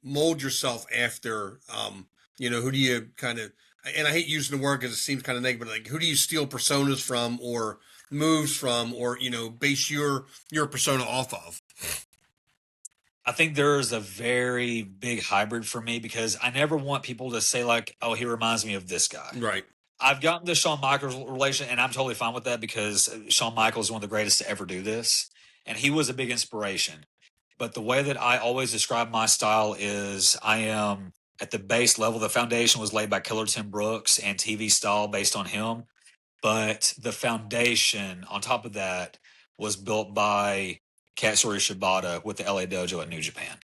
mold yourself after? Who do you kind of? And I hate using the word because it seems kind of negative, but like, who do you steal personas from, or moves from, or base your persona off of? I think there's a very big hybrid for me because I never want people to say like, "Oh, he reminds me of this guy." Right. I've gotten the Shawn Michaels relation, and I'm totally fine with that because Shawn Michaels is one of the greatest to ever do this, and he was a big inspiration. But the way that I always describe my style is I am at the base level. The foundation was laid by Killer Tim Brooks and TV style based on him. But the foundation on top of that was built by Katsuri Shibata with the LA Dojo at New Japan.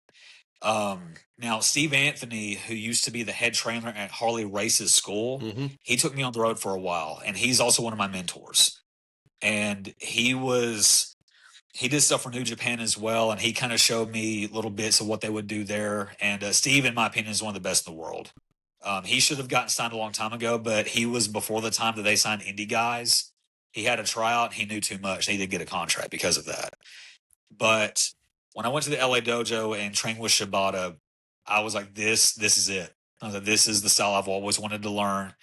Now, Steve Anthony, who used to be the head trainer at Harley Race's school, Mm-hmm. he took me on the road for a while, and he's also one of my mentors. And he did stuff for New Japan as well, and he kind of showed me little bits of what they would do there. And Steve, in my opinion, is one of the best in the world. He should have gotten signed a long time ago, but he was before the time that they signed indie guys. He had a tryout, and he knew too much. And he didn't get a contract because of that. But when I went to the LA dojo and trained with Shibata, I was like, this is it. I was like, this is the style I've always wanted to learn.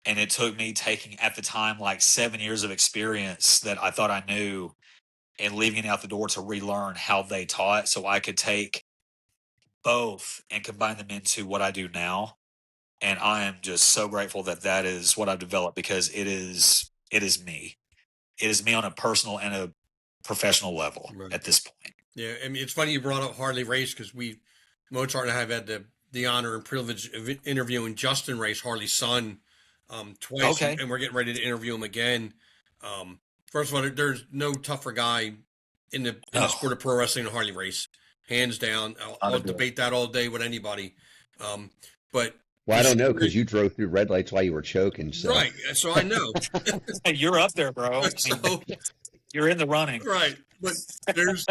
And it took me taking at the time like 7 years of experience that I thought I knew and leaving it out the door to relearn how they taught so I could take both and combine them into what I do now. And I am just so grateful that that is what I've developed because it is me. It is me on a personal and a professional level Right. at this point. Yeah, I mean, it's funny you brought up Harley Race because Mozart and I have had the honor and privilege of interviewing Justin Race, Harley's son, twice, Okay. and we're getting ready to interview him again. First of all, there's no tougher guy in the sport of pro wrestling than Harley Race, hands down. I'll debate that all day with anybody. But Well, I don't know because you drove through red lights while you were choking. So. right, so I know. Hey, you're up there, bro. So, You're in the running. right, but there's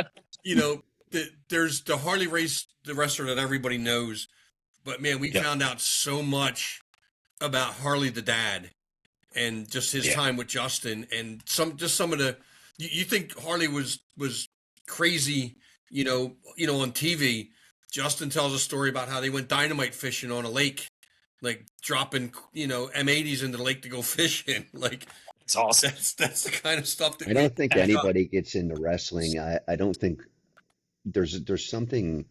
there's the Harley Race, the wrestler that everybody knows. But man, we found out so much about Harley the dad and just his time with Justin and some of the you think Harley was crazy, on TV. Justin tells a story about how they went dynamite fishing on a lake, like dropping, M80s into the lake to go fishing. Like It's awesome. that's the kind of stuff that I don't think anybody gets into wrestling. I don't think there's something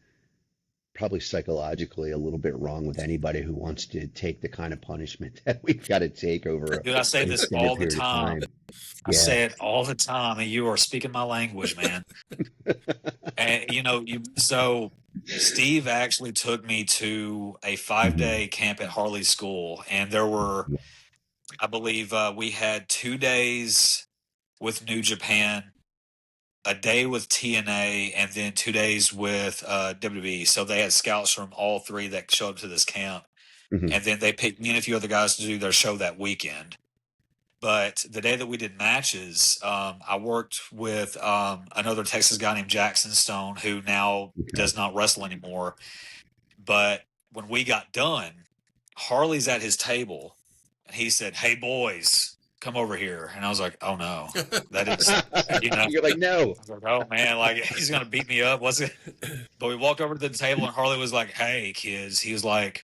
probably psychologically a little bit wrong with anybody who wants to take the kind of punishment that we've got to take over Dude, I say an this extended all the period of time. I Yeah. say it all the time, and you are speaking my language, man. And so Steve actually took me to a 5-day camp at Harley School, and there were, I believe, we had 2 days with New Japan, a day with TNA, and then 2 days with WWE. So they had scouts from all three that showed up to this camp, Mhm. and then they picked me and a few other guys to do their show that weekend. But the day that we did matches, I worked with another Texas guy named Jackson Stone, who now does not wrestle anymore. But when we got done, Harley's at his table, and he said, "Hey, boys, come over here." And I was like, "Oh, no. That is, You're like, no. I was like, oh, man, like, he's going to beat me up. Was it?" But we walked over to the table, and Harley was like, "Hey, kids." He was like,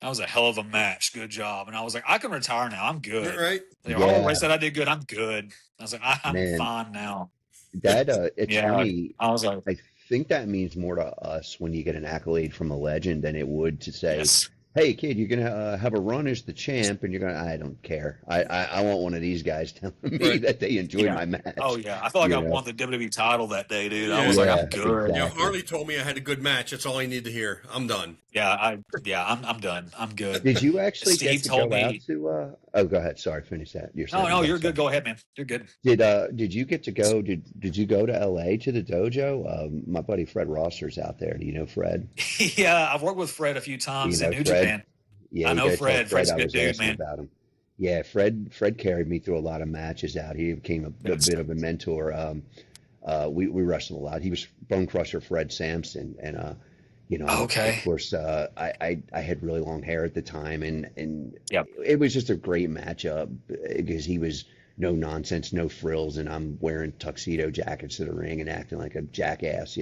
"That was a hell of a match. Good job." And I was like, "I can retire now. I'm good." right. Harley said I did good. I'm good. I was like, "I'm Man. fine now." That it's Yeah, funny. I was like, I think that means more to us when you get an accolade from a legend than it would to say, yes. hey kid, you're gonna have a run as the champ, and you're gonna. I don't care. I want one of these guys telling me Right. that they enjoyed Yeah. my Oh match. yeah. I feel like You I know? won the WWE title that day, dude. I was Yeah. like, Yeah, I'm good. Yeah, exactly. Harley told me I had a good match. That's all I need to hear. I'm done. I'm done. I'm good. Did you actually get Steve to told go out me, to? Oh, go ahead. Sorry, finish that. You're no, saying. no, Go ahead. you're Sorry. good. Go ahead, man. You're good. Did you get to go? Did you go to LA to the dojo? My buddy Fred Rosser's out there. Do you know Fred? Yeah, I've worked with Fred a few Do you times in know New Fred? Japan. Yeah, I you know got to tell Fred. Fred Fred's a I good was dude, asking man. about him. Yeah, Fred carried me through a lot of matches out. He became a Yes. bit of a mentor. We wrestled a lot. He was Bone Crusher Fred Sampson, and of Okay. course, I had really long hair at the time, and Yep. it was just a great matchup because he was no nonsense, no frills, and I'm wearing tuxedo jackets to the ring and acting like a jackass.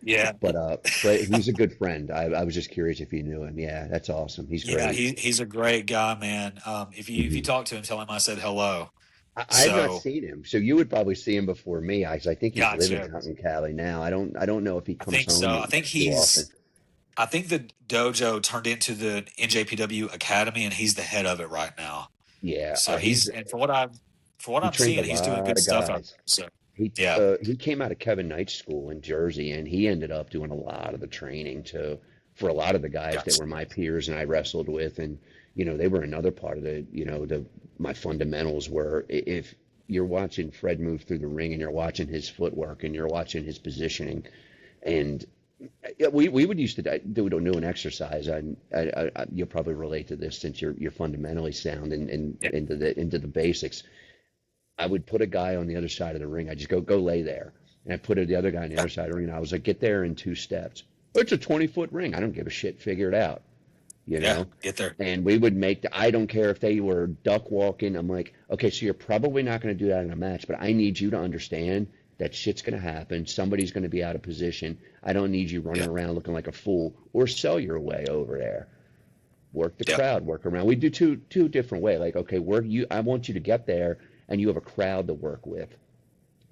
Yeah. But Fred, he's a good friend. I was just curious if you knew him. Yeah, that's awesome. He's Yeah, great. he's a great guy, man. If you Mhm. talk to him, tell him I said hello. I have not So seen him, so you would probably see him before me. I think he's living gotcha. out in Cali now. I don't know if he I comes think so. home too often. I think the dojo turned into the NJPW Academy, and he's the head of it right now. Yeah, So he's and for what he I'm trained a seeing, he's doing lot good of stuff out guys. there. So He yeah, he came out of Kevin Knight's school in Jersey, and he ended up doing a lot of the training to for a lot of the guys that gotcha. were my peers and I wrestled with, and they were another part of the my fundamentals were if you're watching Fred move through the ring and you're watching his footwork and you're watching his positioning, and yeah, we would used to do an exercise. You'll probably relate to this since you're fundamentally sound and Yeah, into the basics. I would put a guy on the other side of the ring. I just go lay there, and I put the other guy on the yeah, other side of the ring. And I was like, get there in 2 steps. It's a 20-foot ring. I don't give a shit. Figure it out, you yeah. know. Get there. And we would make. I don't care if they were duck walking. I'm like, okay, so you're probably not going to do that in a match, but I need you to understand that shit's going to happen. Somebody's going to be out of position. I don't need you running Yeah, around looking like a fool or sell your way over there. Work the yeah, crowd, work around. We do two different way. Like, okay, where you I want you to get there and you have a crowd to work with.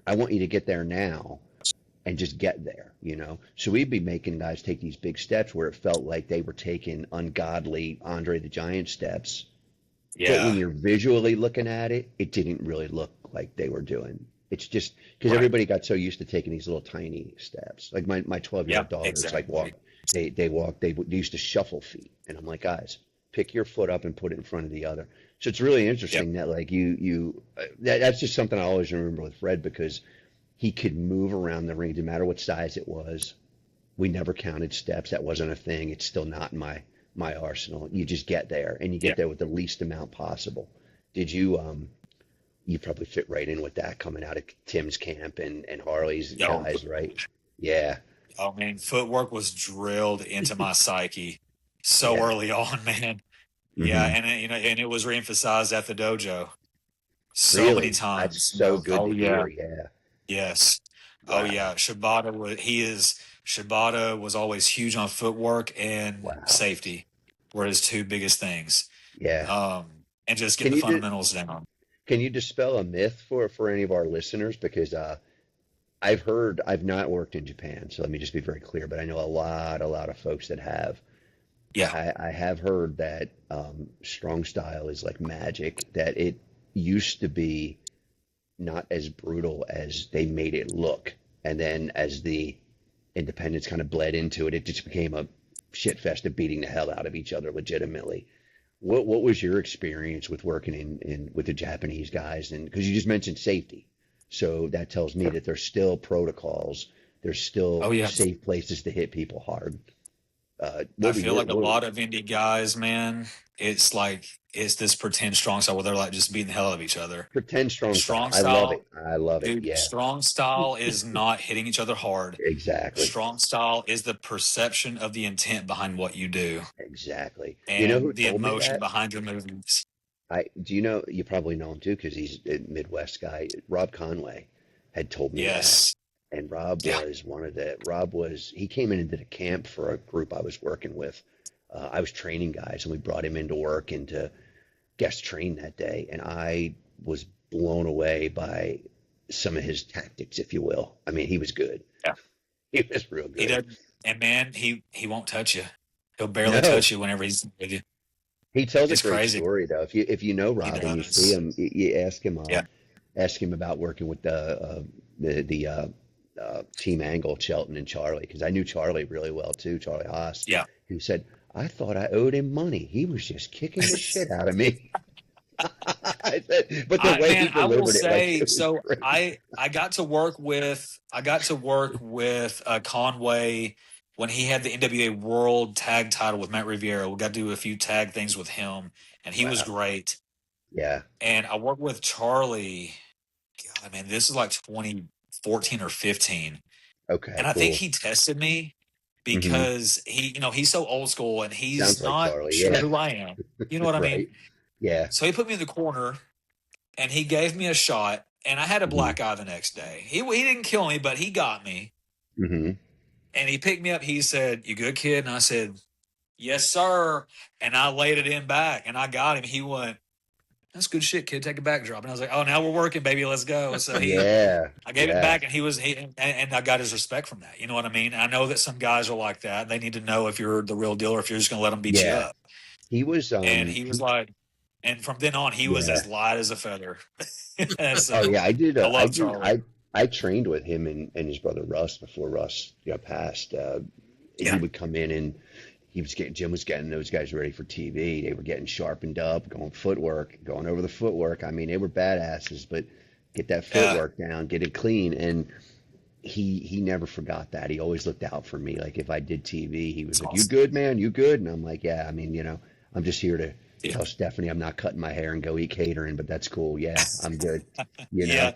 I want you to get there now and just get there. So we'd be making guys take these big steps where it felt like they were taking ungodly Andre the Giant steps. But when yeah. you're visually looking at it, it didn't really look like they were doing. It's just because Right. everybody got so used to taking these little tiny steps. Like my 12-year-old Yep. daughters like walk, Exactly. they walk, they used to shuffle feet, and I'm like, guys, pick your foot up and put it in front of the other. So it's really Yep. interesting that like that's just something I always remember with Fred because he could move around the ring, no matter what size it was. We never counted steps. That wasn't a thing. It's still not in my arsenal. You just get there, and you Yeah. get there with the least amount possible. Did you you probably fit right in with that coming out of Tim's camp and Harley's Oh, guys, right? Yeah, oh man, footwork was drilled into my psyche so yeah. early on, man. Yeah, Hmm. and and it was reemphasized at the dojo so many Really? That's times. so good Oh to yeah. hear. Yeah. Yes. Oh Wow. yeah. Shibata was always huge on footwork and Wow. safety were his two biggest things. Yeah. And just getting Can the you do, fundamentals down. can you dispel a myth for any of our listeners? Because I've not worked in Japan, so let me just be very clear, but I know a lot of folks that have. Yeah. I have heard that strong style is like magic, that it used to be not as brutal as they made it look. And then as the independents kind of bled into it, it just became a shit fest of beating the hell out of each other legitimately. What was your experience with working in with the Japanese guys? And because you just mentioned safety, so that tells me that there's still protocols, there's Oh still yeah. safe places to hit people hard. I What were feel your like a what, lot of indie guys, man, it's like it's this pretend strong style where they're like just beating the hell out of each other. pretend strong style? Strong I love style, it. I love it. dude, Yeah, strong style is not hitting each other hard. exactly. Strong style is the perception of the intent behind what you do Exactly. You know who and the told me emotion that? behind your movements. You probably know him too because he's a Midwest guy. Rob Conway had told me that. Yes. And Rob Yeah. was he came in and did a camp for a group I was working with. I was training guys and we brought him into work and to guest train that day. And I was blown away by some of his tactics, if you will. I mean, he was good. Yeah. He was real He good. does. And man, he won't touch you. He'll barely No, touch you whenever he's with you. he tells a It's great crazy. story though. If you know He Rob and you see does. him, you Yeah. ask him about working with the Team Angle, Shelton and Charlie, because I knew Charlie really well too, Charlie Haas, Yeah. who said, I thought I owed him money. He was just kicking the shit out of me. I said, but the way he I will delivered it, like say, it was so great. I got to work with Conway when he had the NWA World Tag Title with Matt Riviera. We got to do a few tag things with him, and he was Wow. great. Yeah. And I worked with Charlie. God, man, this is like 2014 or 15, Okay, and I think cool. he tested me Hmm. because he's so old school, and Sounds he's like not Charlie. sure Yeah. who I am. You know what I mean? Right. Yeah. So he put me in the corner and he gave me a shot, and I had a Hmm. black eye the next day. He didn't kill me, but he got me, Hmm. and he picked me up. He said, "You good, kid?" And I said, "Yes, sir." And I laid it in back, and I got him. He went, "That's good shit, kid. Take a backdrop." And I was like, "Oh, now we're working, baby. Let's go." So Yeah. I gave it Yeah. back, and and I got his respect from that. You know what I mean? I know that some guys are like that. They need to know if you're the real deal or if you're just going to let them beat you Yeah. up. He was And he was he like, and from then on, he was yeah. as light as a feather. Oh So yeah, I did. I I love did. Charlie. I trained with him and his brother Russ before Russ got passed. He Yeah. would come in and Jim was getting those guys ready for TV. They were getting sharpened up, going over the footwork. I mean, they were badasses, but get that Yeah. footwork down, get it clean. And he never forgot that. He always looked out for me. Like if I did TV, he was It's like, "You awesome. good, man? You good?" And I'm like, "Yeah. I mean, I'm just here to Yeah. tell Stephanie I'm not cutting my hair and go eat catering, but that's cool. Yeah, I'm good." You know. Yeah.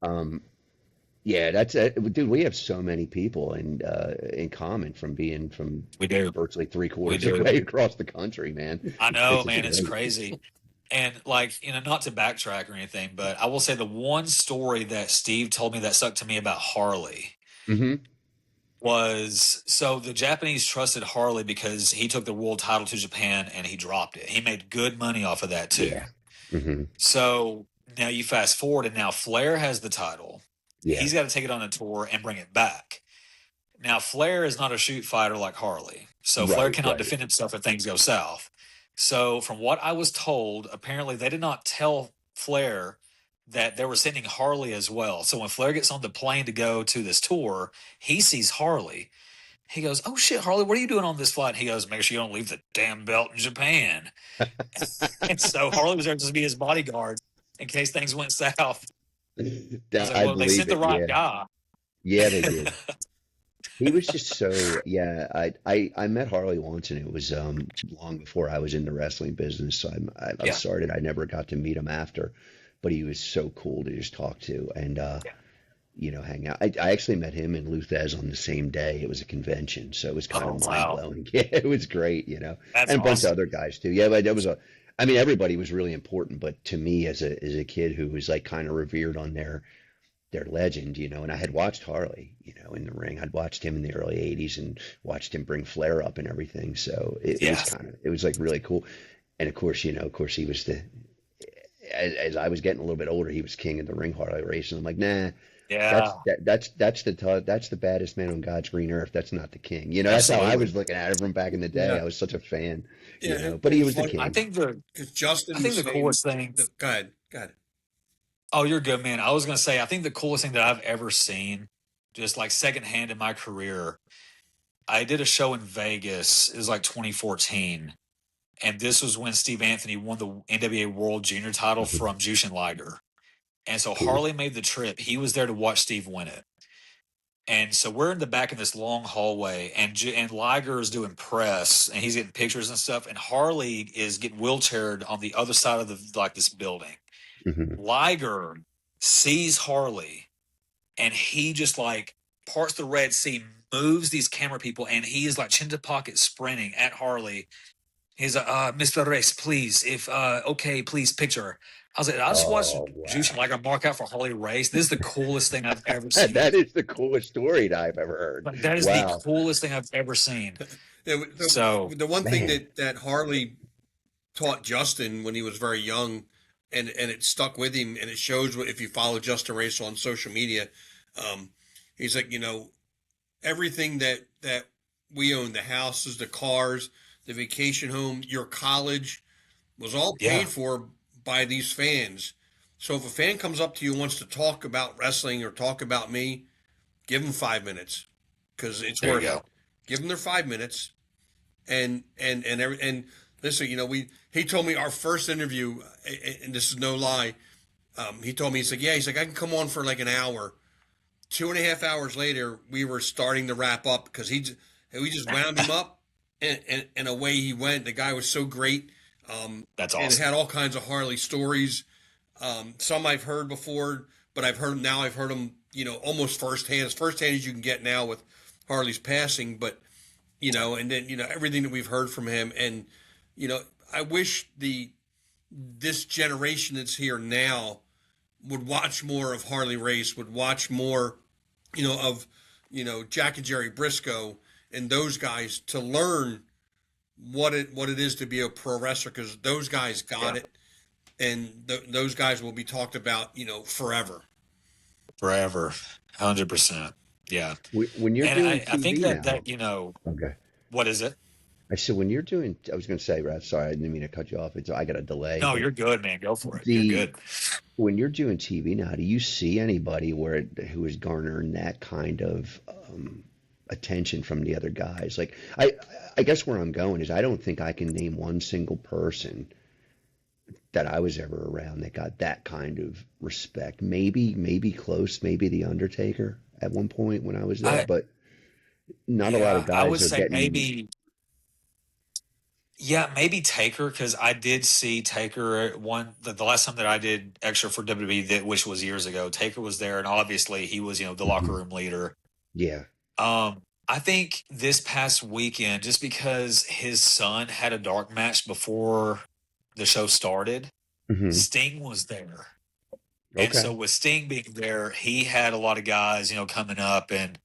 Um, yeah, that's it. Dude, we have so many people in common from being from We do. virtually three We quarters do. away across the country, man. I know, It's man. It's great. crazy. And like, not to backtrack or anything, but I will say the one story that Steve told me that stuck to me about Harley Hmm. was so the Japanese trusted Harley because he took the world title to Japan and he dropped it. He made good money off of that too. Yeah. Hmm. So now you fast forward and now Flair has the title. Yeah. He's got to take it on a tour and bring it back. Now, Flair is not a shoot fighter like Harley. So Flair Right. cannot Right. defend himself if things go south. So, from what I was told, apparently they did not tell Flair that they were sending Harley as well. So, when Flair gets on the plane to go to this tour, he sees Harley. He goes, "Oh shit, Harley, what are you doing on this flight?" And he goes, "Make sure you don't leave the damn belt in Japan." And so Harley was there just to be his bodyguard in case things went south. I was like, I "Well, they believe sent the it. right Yeah. guy." Yeah, they did. He was just so, yeah. I met Harley once, and it was long before I was in the wrestling business. So I'm Yeah. sorry that I never got to meet him after, but he was so cool to just talk to and Yeah. hang out. I actually met him in Luthez on the same day. It was a convention, so it was kind Oh of mind wow, blowing. Yeah, it was great. that's And a bunch of awesome. other guys too. Yeah, but it was I mean, everybody was really important, but to me as a kid who was like kind of revered on their legend. And I had watched Harley, in the ring. I'd watched him in the early '80s and watched him bring Flair up and everything. So Yeah. it was like really cool. And of course, he was as I was getting a little bit older, he was king of the ring Harley race. And I'm like, nah, Yeah, that's the baddest man on God's green earth. That's not the king. That's how I absolutely. was looking at it from back in the day. Yeah, I was such a fan, yeah. but It he was was the funny I king. think the because I Justin think was the saying, coolest thing. go ahead, go ahead. Oh, you're good, man. I was gonna say I think the coolest thing that I've ever seen, just like secondhand in my career. I did a show in Vegas. It was like 2014, and this was when Steve Anthony won the NWA World Junior title Mhm. from Jushin Liger. And so Cool. Harley made the trip. He was there to watch Steve win it. And so we're in the back of this long hallway, and Liger is doing press, and he's getting pictures and stuff. And Harley is getting wheelchaired on the other side of this building. Hmm. Liger sees Harley, and he just like parts the Red Sea, moves these camera people, and he is like chin to pocket sprinting at Harley. He's like, Mr. Race, please, if okay, please picture. I was like, I just watched Oh Juice wow. like a mark out for Harley Race. This is the coolest thing I've ever That seen. is the coolest story that I've ever heard. Like that is the Wow, coolest thing I've ever seen. So The one thing man. that Harley taught Justin when he was very young, and it stuck with him, and it shows if you follow Justin Race on social media. Um, he's like, everything that we owned the houses, the cars, the vacation home, your college was all Yeah. paid for by these fans. So if a fan comes up to you and wants to talk about wrestling or talk about me, give them 5 minutes because it's There you worth it. go. Give them their 5 minutes, and listen. He told me our first interview, and this is no lie. He told me, he's like I can come on for like an hour. 2.5 hours later, we were starting to wrap up because we just wound him up, and away he went. The guy was so great, That's and awesome. had all kinds of Harley stories. Some I've heard before, but I've heard them, almost firsthand, as firsthand as you can get now with Harley's passing. But and then everything that we've heard from him, and I wish this generation that's here now would watch more of Harley Race, would watch more, of Jack and Jerry Briscoe and those guys to learn what it is to be a pro wrestler because those guys got Yeah. it, and those guys will be talked about, forever. Forever. 100%. Yeah. When you're And doing I think TV now, that, okay. what is it? I said when you're doing, I was going to say, Brad, sorry, I didn't mean to cut you off. I got a delay, No, but you're good, man. Go for it. You're the good. when you're doing TV now, do you see anybody who is garnering that kind of attention from the other guys? Like, I guess where I'm going is I don't think I can name one single person that I was ever around that got that kind of respect. Maybe close, maybe the Undertaker at one point when I was there, I but not a lot of Yeah, I would guys are say getting. maybe Taker because I did see Taker at the last time that I did extra for WWE, which was years ago. Taker was there, and obviously he was the locker Mhm. room leader. Yeah. I think this past weekend, just because his son had a dark match before the show started, Hmm. Sting was there. And so Okay. with Sting being there, he had a lot of guys, coming up and,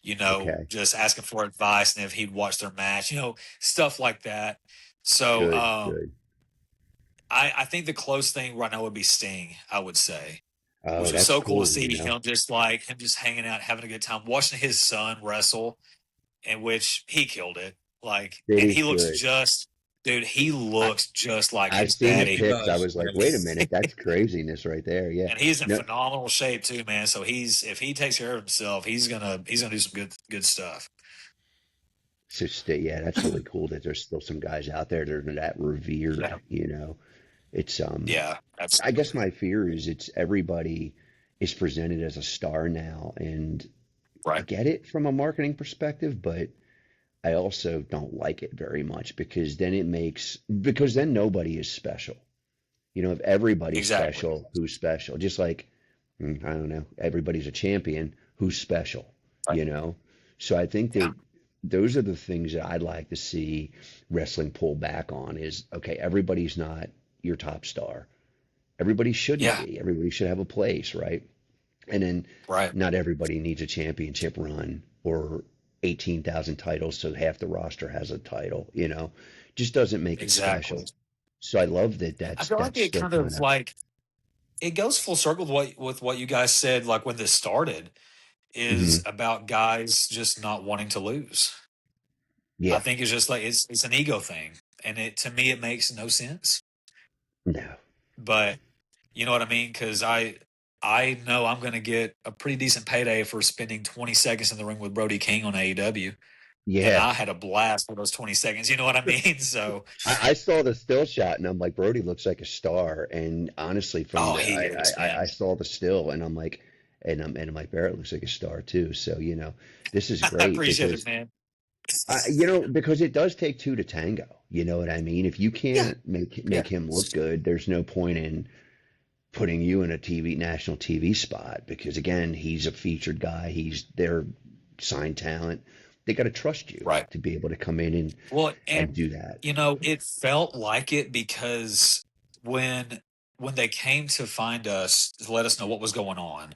Okay. just asking for advice and if he'd watch their match, stuff like that. So Good. Good. I think the close thing right now would be Sting, I would say, Oh, which was that's so cool to cool. see him just hanging out, having a good time, watching his son wrestle, in which he killed it. Like, Did and he? Good. dude, he I, looks just like I his seen the He daddy. pics. I does. was like, wait a Yes. minute, that's craziness right there. Yeah. And he's in No, phenomenal shape too, man. So if he takes care of himself, he's gonna do some good stuff. yeah, that's really cool that there's still some guys out there that are that revered, Yeah, you know. It's yeah, I guess absolutely. my fear is it's everybody is presented as a star now, and I Right. get it from a marketing perspective, but I also don't like it very much because then nobody is special. You know, if everybody's Exactly. special, who's special? Just like, I don't know, everybody's a champion, who's special, Right. you know? So I think Yeah. that those are the things that I'd like to see wrestling pull back on is, okay, everybody's not your top star. Everybody shouldn't Yeah. be. Everybody should have a place, right? And then Right. not everybody needs a championship run or 18,000 titles, so half the roster has a title, you know? Just doesn't make it Exactly. special. So I love that I that's feel like that's it still kind kind of of. like it goes full circle with what you guys said, like when this started, is Hmm. about guys just not wanting to lose. I Yeah. think it's just like it's an ego thing, and it to me it makes no sense. No. But you know what I mean? Because I know I'm going to get a pretty decent payday for spending 20 seconds in the ring with Brody King on AEW, and Yeah. I had a blast for those 20 seconds. You know what I mean? So, I saw the still shot and I'm like, Brody looks like a star. And honestly, from oh, the he is, man. I saw the still and I'm like, and I'm like, Barrett looks like a star too. So, this is I great appreciate it, because man. because it does take two to tango. You know what I mean? If you Yeah, can't make yeah, him look good, there's no point in putting you in a national TV spot because again, he's a featured guy. He's their signed talent. They got to trust you right. to be able to come in and Well, and do that. it felt like it because when they came to find us to let us know what was going on,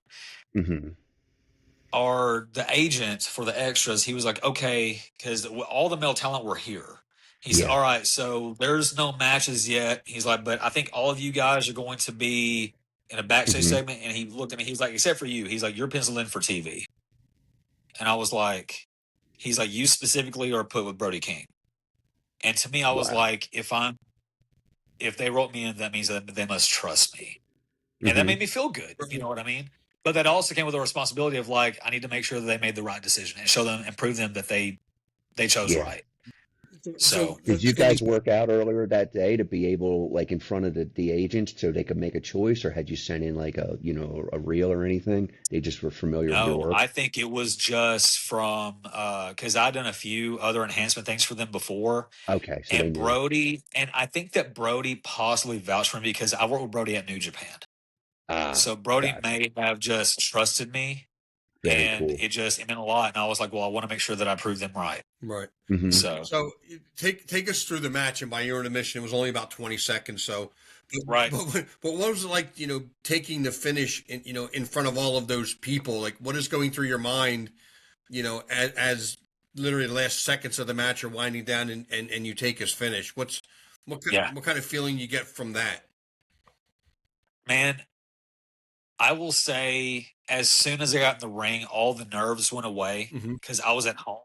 Hmm. the agent for the extras, he was like, okay, because all the male talent were here. He said, Yeah. all right, so there's no matches yet. He's like, but I think all of you guys are going to be in a backstage Hmm. segment. And he looked at me, he was like, except for you. He's like, you're penciled in for TV. And I was like, He's like, you specifically are put with Brody King. And to me, I was Wow. like, if they wrote me in, that means that they must trust me. And that Hmm. made me feel good. You know what I mean? But that also came with a responsibility of like, I need to make sure that they made the right decision and show them and prove them that they chose Yeah. right. So So Did you let me. guys work out earlier that day to be able, like, in front of the agents so they could make a choice, or had you sent in like a, a reel or anything? They just were familiar with your no, work. I think it was just from because I'd done a few other enhancement things for them before. Okay, so they And knew. Brody, and I think that Brody possibly vouched for me because I worked with Brody at New Japan. Ah, So Brody gotcha. may have just trusted me, Very and cool. it meant a lot. And I was like, well, I want to make sure that I prove them right. Right. Hmm. So So take us through the match, and by your admission, it was only about 20 seconds. So, right, but what was it like? Taking the finish in in front of all of those people. Like, what is going through your mind? As literally the last seconds of the match are winding down, and you take his finish. yeah, What kind of feeling you get from that? man. I will say, as soon as I got in the ring, all the nerves went away Hmm. because I was at home.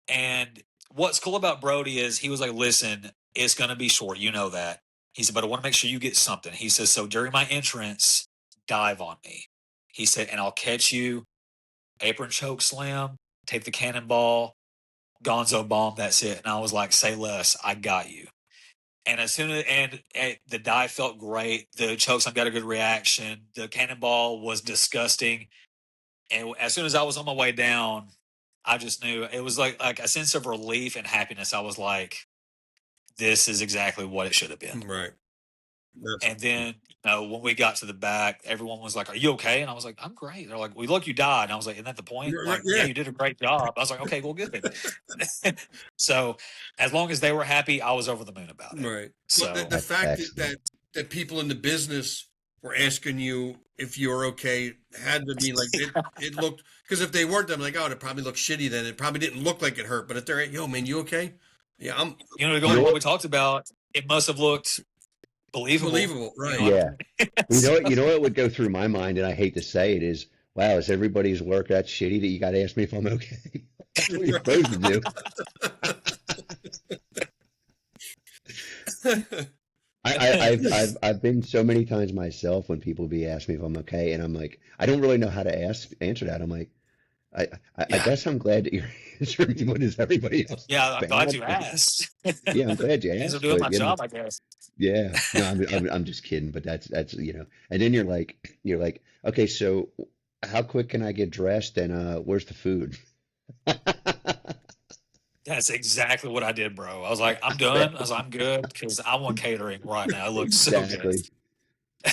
And what's cool about Brody is he was like, listen, it's going to be short. You know that. He said, but I want to make sure you get something. He says, so during my entrance, dive on me. He said, and I'll catch you, apron choke slam, take the cannonball, gonzo bomb. That's it. And I was like, say less. I got you. And as soon as, and the dive felt great. The choke slam got a good reaction. The cannonball was disgusting. And as soon as I was on my way down, I just knew it was like a sense of relief and happiness. I was like, this is exactly what it should have been. Right. That's And then, when we got to the back, everyone was like, are you okay? And I was like, I'm great. They're like, we look, you died. And I was like, isn't that the point? right. Like, yeah, Yeah. you did a great job. I was like, okay, well, good. So as long as they were happy, I was over the moon about it. Right. Well, So the That's fact excellent. that people in the business were asking you if you were okay had to be like it looked, because if they weren't, I'm like, oh, it probably looked shitty. Then it probably didn't look like it hurt. But if they're, yo, man, you okay? Yeah, I'm You going know to what what? we talked about, it must have looked believable. believable. You know Right. what I Yeah. mean? You know So, what? You know what would go through my mind, and I hate to say it, is, wow, is everybody's work that shitty that you got to ask me if I'm okay? That's what you're supposed to do. I've been so many times myself when people be asking me if I'm okay, and I'm like, I don't really know how to answer that. I'm like, I yeah. guess I'm glad that you're answering me. What is everybody else Yeah, I'm glad bad? you asked. Yeah, I'm glad you Means I'm asked, doing my but job, I guess. yeah, no, I'm just kidding, but that's and then you're like, okay, so how quick can I get dressed, and where's the food? That's exactly what I did, bro. I was like, I'm done. I was like, I'm good because I want catering right now. It looks so good. Exactly.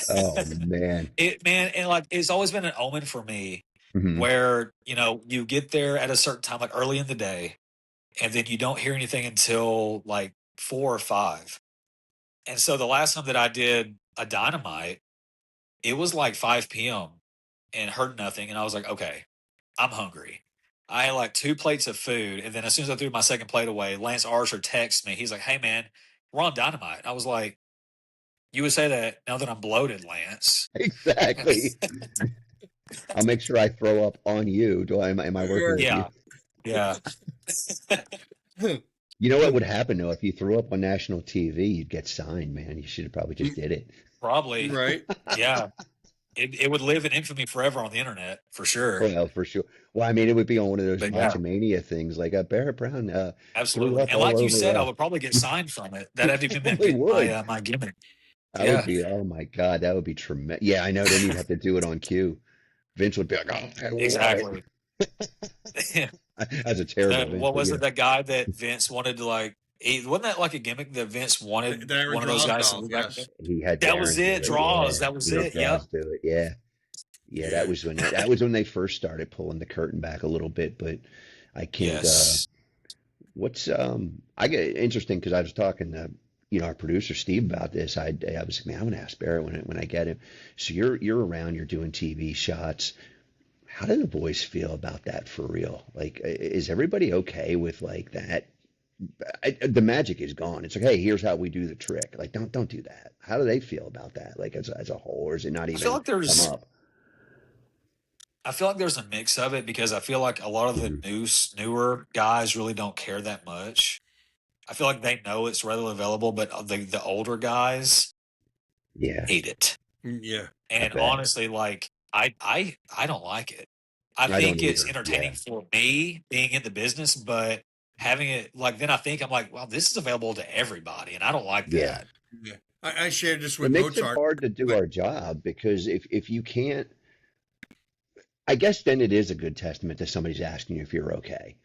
Oh man. Man, and like it's always been an omen for me Hmm. where, you get there at a certain time, like early in the day, and then you don't hear anything until like 4 or 5. And so the last time that I did a dynamite, it was like 5 p.m. and heard nothing. And I was like, okay, I'm hungry. I had like 2 plates of food. And then as soon as I threw my second plate away, Lance Archer texts me. He's like, hey, man, we're on dynamite. I was like, you would say that now that I'm bloated, Lance. Exactly. I'll make sure I throw up on you. Am I working with you? Yeah. Yeah. Right. You know what would happen though if you threw up on national TV? You'd get signed, man. You should have probably just did it. Probably. Right. Yeah. It would live in infamy forever on the internet for sure. Well, for sure. Well, I mean, it would be on one of those But yeah, Botchamania things, like Barrett Brown threw absolutely. up And all like you over. said, I would probably get signed from it. That'd have You even probably been my would. my gimmick. That would Yeah. be. Oh my God, that would be tremendous. Yeah, I know. Then you'd have to do it on cue. Vince would be like, "Oh, okay, we'll allow it." Exactly. That's a terrible Vince, What but was yeah, it? That guy that Vince wanted to like? Wasn't that like a gimmick that Vince wanted The Aaron one of those Draws guys to doll. do back then? Yes. he had That was Darren do it. it. Draws. Yeah, That was he had it. Yep. Draws do it. Yeah, yeah. Yeah. That was when they first started pulling the curtain back a little bit. But I can't. Yes. What's I get interesting because I was talking to our producer Steve about this. I was like, man, I'm gonna ask Barrett when I get him. So you're around, you're doing TV shots. How do the boys feel about that for real? Like, is everybody okay with like that? The magic is gone. It's like, hey, here's how we do the trick. Like, don't do that. How do they feel about that? Like as a whole, or is it not I feel even like come there's up? I feel like there's a mix of it because I feel like a lot of the Mhm. newer guys really don't care that much. I feel like they know it's readily available, but the older guys Yeah, hate it. Yeah. I And bet. honestly, like I don't like it. I I don't think it's either. entertaining Yeah, for me being in the business, but having it like then I think I'm like, well, this is available to everybody, and I don't like yeah. that. Yeah. I shared this It with makes it Mozart. hard to do But our job because if you can't, I guess then it is a good testament to somebody's asking you if you're okay.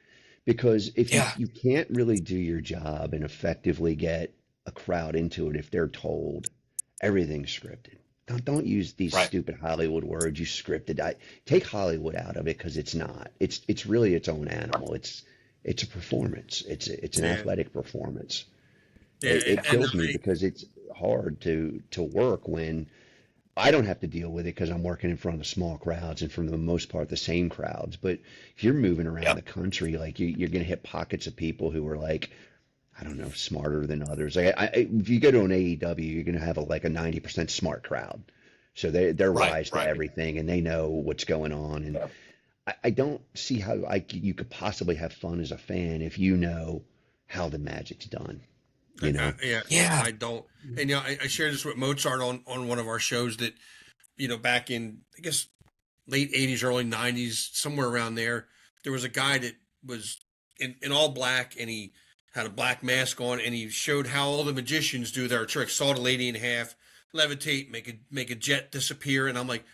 Because if you Yeah, you can't really do your job and effectively get a crowd into it if they're told everything's scripted. Don't use these right. stupid Hollywood words. You scripted. Take Hollywood out of it because it's not. It's really its own animal. It's a performance. It's an yeah, athletic performance. yeah, It and kills me because it's hard to work when I don't have to deal with it because I'm working in front of small crowds and for the most part the same crowds. But if you're moving around Yep. the country, like you're going to hit pockets of people who are like, I don't know, smarter than others. Like if you go to an AEW, you're going to have like a 90% smart crowd. So they're Right. wise to Right. everything and they know what's going on. And I don't see how you could possibly have fun as a fan if you know how the magic's done, you know? yeah, Yeah. I don't. And I shared this with Mozart on one of our shows that back in I guess late '80s, early '90s, somewhere around there, there was a guy that was in all black and he had a black mask on and he showed how all the magicians do their tricks. Sawed a lady in half, levitate, make a jet disappear, and I'm like,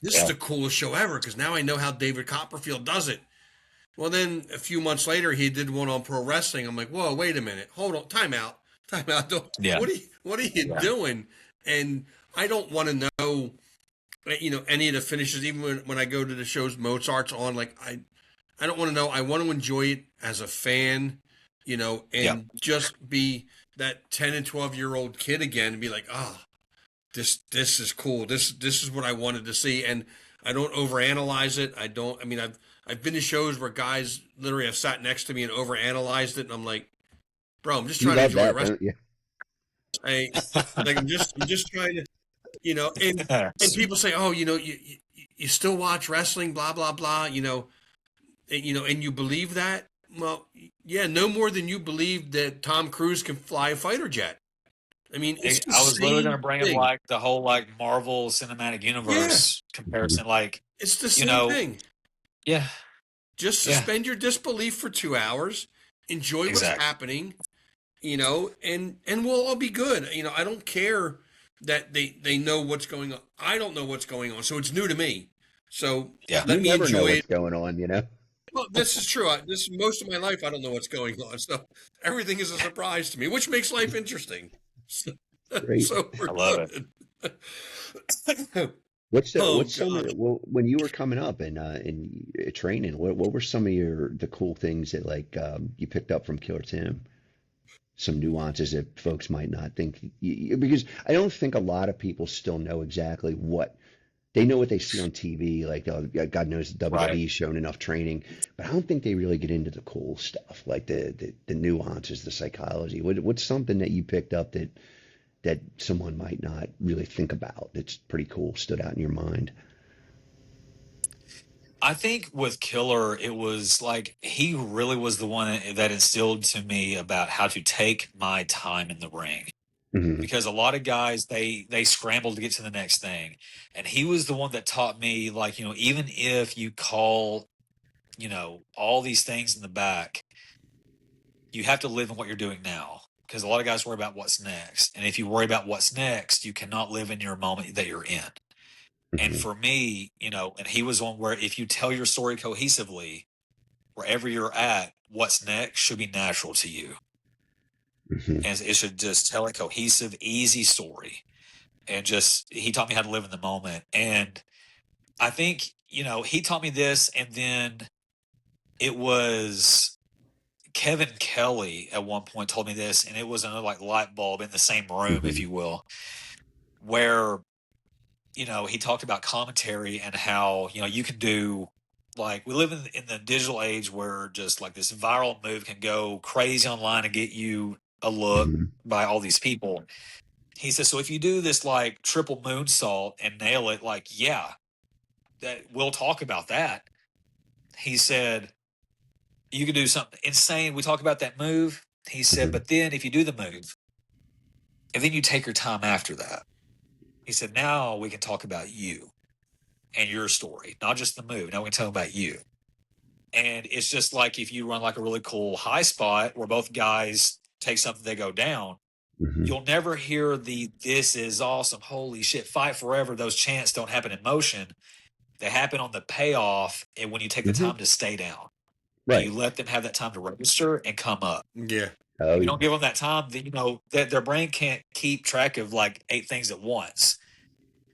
this is Yeah. the coolest show ever because now I know how David Copperfield does it. Well, then a few months later, he did one on pro wrestling. I'm like, whoa, wait a minute, hold on, time out, time out. Yeah. What are you Yeah. doing? And I don't want to know, any of the finishes. Even when I go to the shows Mozart's on, like I don't want to know. I want to enjoy it as a fan, Yep. and just be that 10 and 12-year-old kid again and be like, this is cool. This is what I wanted to see, and I don't overanalyze it. I don't. I mean, I've been to shows where guys literally have sat next to me and overanalyzed it, and I'm like, bro, I'm just You trying to love enjoy that, wrestling. don't you? I'm just trying to, and people say, oh, you still watch wrestling, blah blah blah, and you believe that. Well, yeah, no more than you believe that Tom Cruise can fly a fighter jet. I mean, it's the I was literally going to same bring up thing. like the whole like Marvel Cinematic Yeah, Universe Mhm. comparison. Like, it's the you same know, thing. yeah, Just yeah, suspend your disbelief for 2 hours, enjoy what's exactly. happening, and we'll all be good. I don't care that they know what's going on. I don't know what's going on, so it's new to me. So Yeah. let You me never know enjoy what's it. going on, you know? Well, this is true. This most of my life I don't know what's going on, so everything is a surprise to me, which makes life interesting. So, Great. so we're I love it. good. Oh What's some of gosh. well, when you were coming up and in training, what were some of the cool things that like you picked up from Killer Tim? Some nuances that folks might not think because I don't think a lot of people still know exactly what they know what they see on TV, like God knows the Right. WWE's shown enough training, but I don't think they really get into the cool stuff, like the nuances, the psychology. What's something that you picked up that someone might not really think about that's pretty cool, stood out in your mind? I think with Killer, it was like he really was the one that instilled to me about how to take my time in the ring. Hmm. Because a lot of guys they scramble to get to the next thing, and he was the one that taught me like even if you call all these things in the back, you have to live in what you're doing now. Because a lot of guys worry about what's next, and if you worry about what's next, you cannot live in your moment that you're in. And Hmm. for me, and he was one where if you tell your story cohesively, wherever you're at, what's next should be natural to you. Hmm. And it should just tell a cohesive, easy story. And just, he taught me how to live in the moment. And I think, he taught me this. And then it was Kevin Kelly at one point told me this. And it was another like light bulb in the same room, if Hmm. you will, where he talked about commentary and how, you can do like we live in the digital age where just like this viral move can go crazy online and get you a look Hmm. by all these people. He says, so if you do this like triple moonsault and nail it, like, yeah, that we'll talk about that. He said, you can do something insane. We talk about that move. He said, but then if you do the move and then you take your time after that, he said, now we can talk about you and your story, not just the move. Now we can talk about you. And it's just like if you run like a really cool high spot where both guys take something, they go down, you'll never hear the "this is awesome, holy shit, fight forever." Those chants don't happen in motion. They happen on the payoff and when you take the time to stay down. Right. You let them have that time to register and come up. Yeah. Oh, If you don't give them that time, then that their brain can't keep track of like 8 things at once.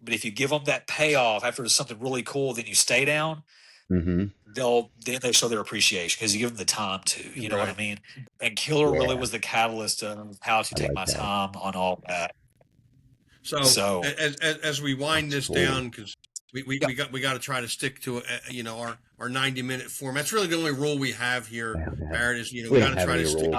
But if you give them that payoff after something really cool, then you stay down. They show their appreciation because you give them the time to. You know what I mean? And Killer really was the catalyst of how to take my time on all that. So as we wind this down, because we got to try to stick to our 90-minute form. That's really the only rule we have here, Barrett. Is we got to try to stick.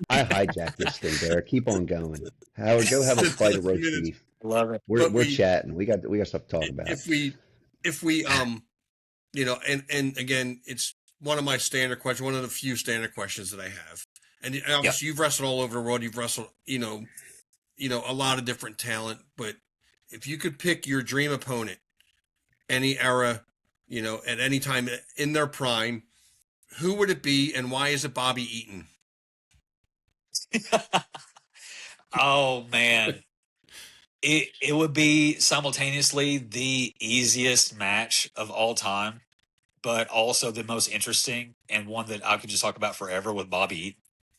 I hijacked this thing, Barrett. Keep on going. Howard, go have a fight of roast beef. Love it. We're chatting. We got stuff to talk about. If we and again, it's one of my standard questions, one of the few standard questions that I have. And obviously, you've wrestled all over the world. You've wrestled, a lot of different talent. But if you could pick your dream opponent, any era, at any time in their prime, who would it be, and why is it Bobby Eaton? Oh man. It would be simultaneously the easiest match of all time, but also the most interesting and one that I could just talk about forever with Bobby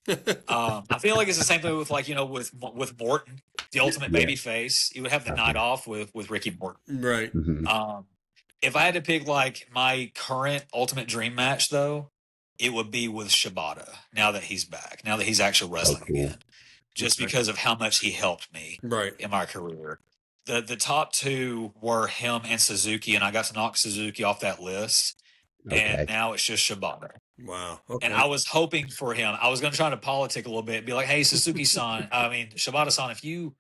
Eaton. I feel like it's the same thing with with Morton, the ultimate baby face. He would have the night off with Ricky Morton. Right. If I had to pick like my current ultimate dream match though, it would be with Shibata now that he's back, now that he's actually wrestling again. Just because of how much he helped me in my career. The top 2 were him and Suzuki, and I got to knock Suzuki off that list. And now it's just Shibata. Wow. Okay. And I was hoping for him. I was going to try to politic a little bit, be like, hey, Shibata-san, if you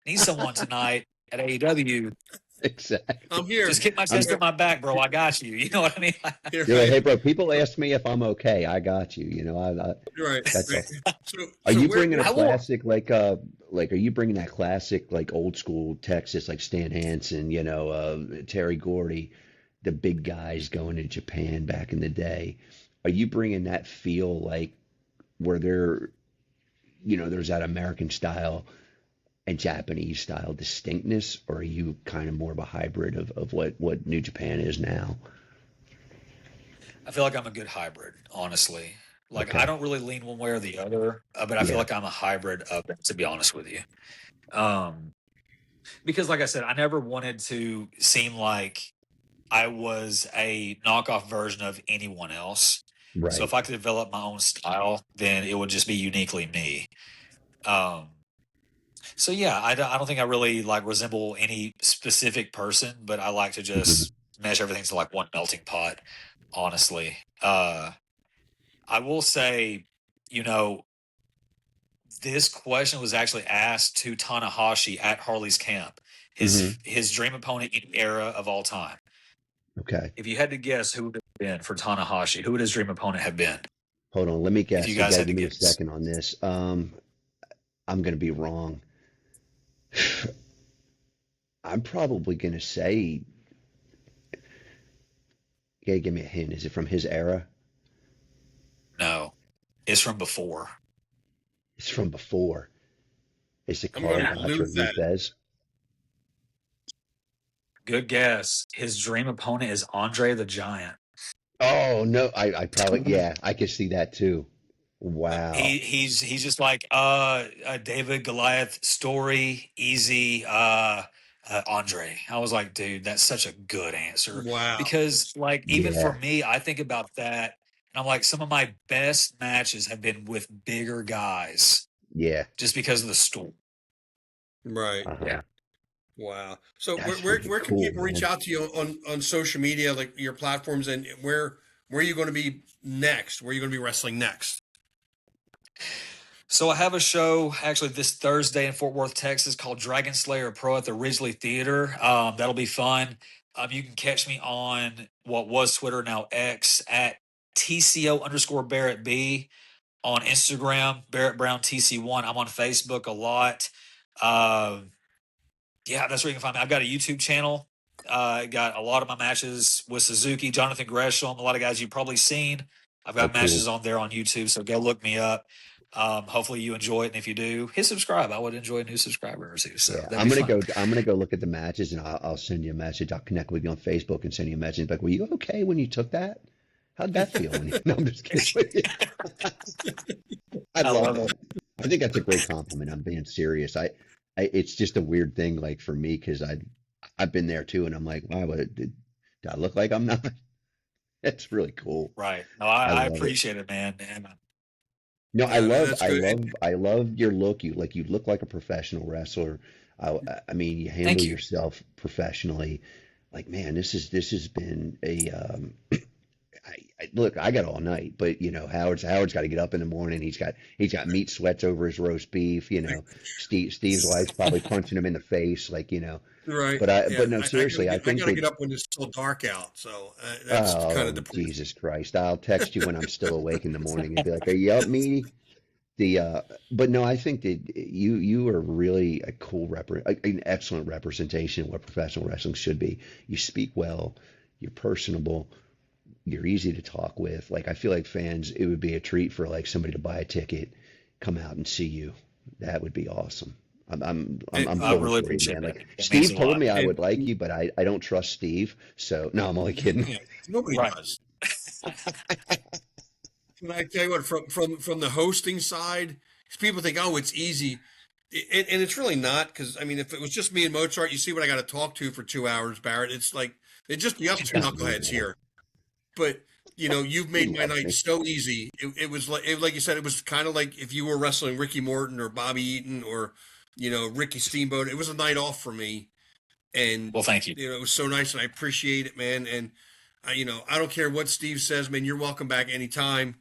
need someone tonight at AEW, exactly. I'm here. Just kick my chest at my back, bro. I got you. You know what I mean? You're like, hey, bro, people ask me if I'm okay. I got you. Right. That's are you bringing a classic are you bringing that classic like old school Texas like Stan Hansen, Terry Gordy, the big guys going to Japan back in the day? Are you bringing that feel like where there's that American style and Japanese style distinctness, or are you kind of more of a hybrid of what New Japan is now? I feel like I'm a good hybrid, honestly. I don't really lean one way or the other, but I feel like I'm a hybrid of it, to be honest with you. Because like I said, I never wanted to seem like I was a knockoff version of anyone else. Right. So if I could develop my own style, then it would just be uniquely me. So yeah, I don't think I really resemble any specific person, but I like to just mesh everything to one melting pot, honestly. I will say, this question was actually asked to Tanahashi at Harley's camp, his dream opponent in era of all time. Okay. If you had to guess who would it have been for Tanahashi, who would his dream opponent have been? Hold on, let me guess. If you guys had to give me guess. a second on this. I'm going to be wrong. I'm probably going to say, give me a hint. Is it from his era? No, it's from before. It's from before. Is it Carl Rodriguez? Good guess. His dream opponent is Andre the Giant. Oh no, I probably I could see that too. Wow. He's just like David Goliath story, easy Andre. I was like, dude, that's such a good answer. Wow. Because even for me, I think about that and I'm like, some of my best matches have been with bigger guys. Yeah. Just because of the story. Right. Yeah. Wow. So where can people reach out to you on social media, like your platforms, and where are you going to be next? Where are you going to be wrestling next? So I have a show actually this Thursday in Fort Worth, Texas called Dragon Slayer Pro at the Ridgely Theater. That'll be fun. You can catch me on what was Twitter, now X, at TCO_Barrett B. On Instagram, Barrett Brown TC1. I'm on Facebook a lot. Uh, yeah, that's where you can find me. I've got a YouTube channel. Got a lot of my matches with Suzuki, Jonathan Gresham, a lot of guys you've probably seen. I've Oh, got cool. matches on there on YouTube, so go look me up. Hopefully you enjoy it, and if you do, hit subscribe. I would enjoy a new subscriber or two, so Yeah, that'd I'm be gonna fun. go. I'm gonna go look at the matches, and I'll send you a message. I'll connect with you on Facebook and send you a message. Like, were you okay when you took that? How'd that feel? When you... No, I'm just kidding with you. I I love love that. it. I think that's a great compliment. I'm being serious. It's just a weird thing, like for me, because I've been there too, and I'm like, wow, do I look like I'm not? It's really cool. Right. No, I I love it. appreciate it, man. And No, That's good. I love your look. You look like a professional wrestler. I mean, you handle thank you. yourself professionally. Like, man, this has been a look. I got all night, but Howard's got to get up in the morning. He's got meat sweats over his roast beef. Steve's wife's probably punching him in the face, Right. Yeah. But no, seriously, I I think gotta that. get up when it's still dark out. So that's kind of Oh, depressing. Jesus Christ! I'll text you when I'm still awake in the morning and be like, "Are you up, meaty?" But no, I think that you are really a an excellent representation of what professional wrestling should be. You speak well, you're personable, you're easy to talk with. Like I feel like fans, it would be a treat for like somebody to buy a ticket, come out and see you. That would be awesome. And, I'm I pulling really for you, appreciate man. that. Like That means Steve a told lot. me I and would like you, but I don't trust Steve. So no, I'm only kidding. yeah, nobody Right. does. And I tell you what, from the hosting side, 'cause people think, oh, it's easy, and it's really not. Because I mean, if it was just me and Mozart, you see what I got to talk to for 2 hours, Barrett. It's like it'd just be us two I knuckleheads know. here. But you've He made my loves night me. so easy. Like you said, it was kind of like if you were wrestling Ricky Morton or Bobby Eaton or Ricky Steamboat. It was a night off for me, and Well, thank you. it was so nice, and I appreciate it, man. And I don't care what Steve says, man. You're welcome back anytime.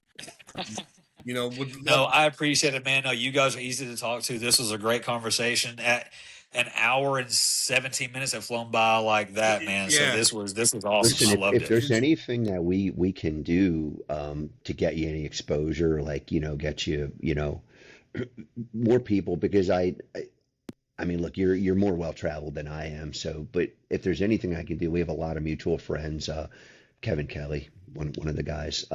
Would No, love. I appreciate it, man. No, you guys are easy to talk to. This was a great conversation. At an hour and 17 minutes have flown by like that, man. So Yeah, this was awesome. Listen, I if loved if it. there's anything that we can do to get you any exposure, like get you more people, because I mean, look, you're more well traveled than I am. So, but if there's anything I can do, we have a lot of mutual friends. Kevin Kelly, one of the guys.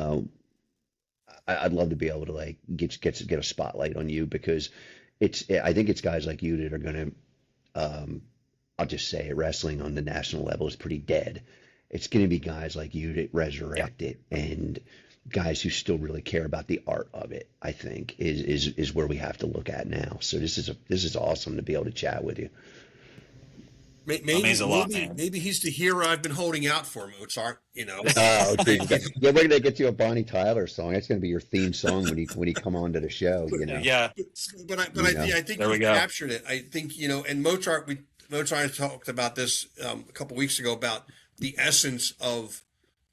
I'd love to be able to like get a spotlight on you because I think it's guys like you that are gonna. I'll just say it, wrestling on the national level is pretty dead. It's going to be guys like you that Yeah. resurrect it, and guys who still really care about the art of it. I think is where we have to look at now. So this is awesome to be able to chat with you. That maybe means a lot, maybe man. maybe he's the hero I've been holding out for, Mozart. Oh, I, Jesus. Yeah, we're gonna get you a Bonnie Tyler song. That's gonna be your theme song when you come onto the show. Yeah, but You know. I think there we you've go. captured it. I think and Mozart talked about this a couple weeks ago about the essence of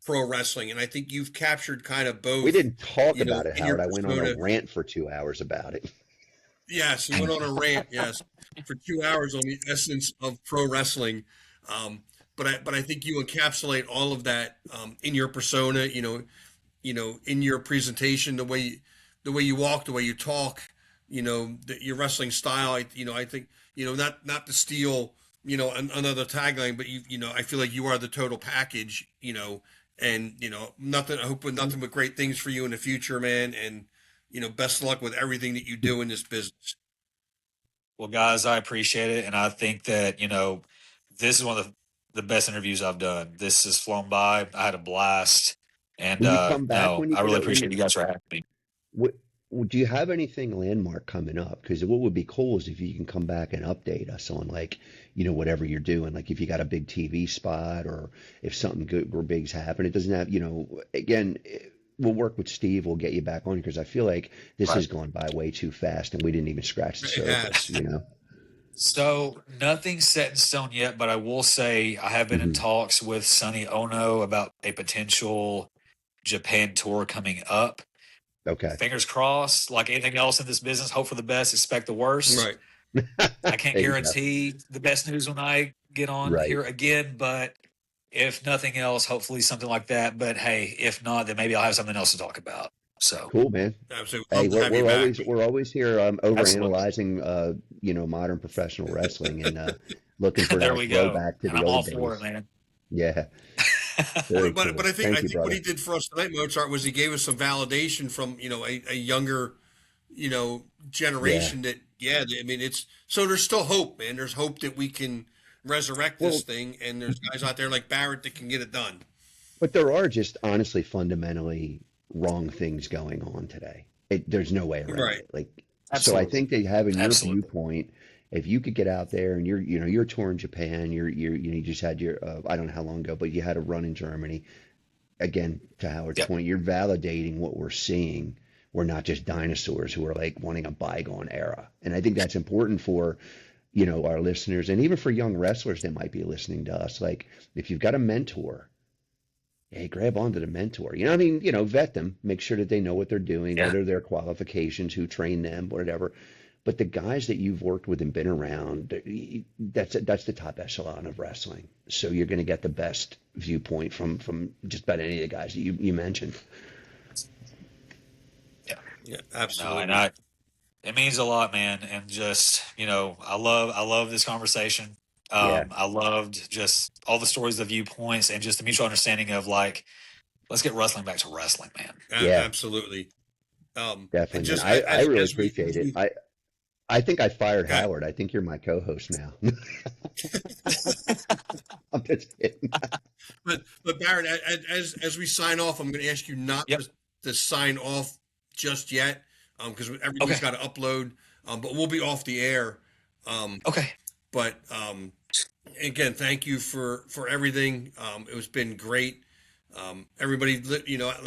pro wrestling, and I think you've captured kind of We both. didn't talk about it, In your Howard. I went on a persona. rant for 2 hours about it. Yes, you went on a rant. Yes, for 2 hours on the essence of pro wrestling. But I think you encapsulate all of that in your persona. In your presentation, the way you walk, the way you talk. Your wrestling style. I think not to steal another tagline, but I feel like you are the total package. And nothing. I hope nothing but great things for you in the future, man. And best of luck with everything that you do in this business. Well, guys, I appreciate it, and I think that this is one of the best interviews I've done. This has flown by. I had a blast, and Will you come back no, when you I get really it? appreciate you guys for having me. What, do you have anything landmark coming up? Because what would be cool is if you can come back and update us on like, whatever you're doing. Like if you got a big TV spot or if something good or big's happened, it doesn't have, again, we'll work with Steve. We'll get you back on because I feel like this Right. has gone by way too fast and we didn't even scratch the It has. surface. So nothing's set in stone yet, but I will say I have been in Hmm. talks with Sonny Ono about a potential Japan tour coming up. Okay. Fingers crossed. Like anything else in this business, hope for the best, expect the worst. Right. I can't There you go. guarantee the best news when I get on Right. here again, but if nothing else, hopefully something like that. But hey, if not, then maybe I'll have something else to talk about. So Cool, man. Absolutely. Hey, Love to have you back. we're always here absolutely, overanalyzing modern professional wrestling and looking for there that we go, throwback to and the I'm all old for it, days. man. Yeah, very But cool. I think Thank you, what brother. he did for us tonight, Mozart, was he gave us some validation from a younger Yeah. generation that I mean it's so there's still hope, man. There's hope that we can resurrect this Well, thing, and there's guys out there like Barrett that can get it done. but there are just honestly fundamentally wrong things going on today. There's no way around Right. it. Like, so I Absolutely, think that having your absolutely. viewpoint, if you could get out there and you're touring Japan, you just had your I don't know how long ago, but you had a run in Germany. Again, to Howard's Yep. point, you're validating what we're seeing. We're not just dinosaurs who are like wanting a bygone era. And I think that's important for, our listeners and even for young wrestlers that might be listening to us. Like, if you've got a mentor, hey, grab onto the mentor. You know, what I mean, vet them, make sure that they know what they're doing, what Yeah. are their qualifications, who trained them, whatever. But the guys that you've worked with and been around, that's the top echelon of wrestling. So you're going to get the best viewpoint from just about any of the guys that you mentioned. Yeah. Yeah, No, and absolutely. it means a lot, man. And just, I love this conversation. Yeah, I loved just all the stories, the viewpoints, and just the mutual understanding of like, let's get wrestling back to wrestling, man. yeah, Absolutely. And definitely, man. just I really as we appreciate it. I think I fired got, Howard. I think you're my co-host now. I'm just kidding. but Barrett, as we sign off, I'm going to ask you not Yep. to sign off just yet, because everything's Okay. got to upload. But we'll be off the air. Okay. But again, thank you for everything. It's been great. Everybody,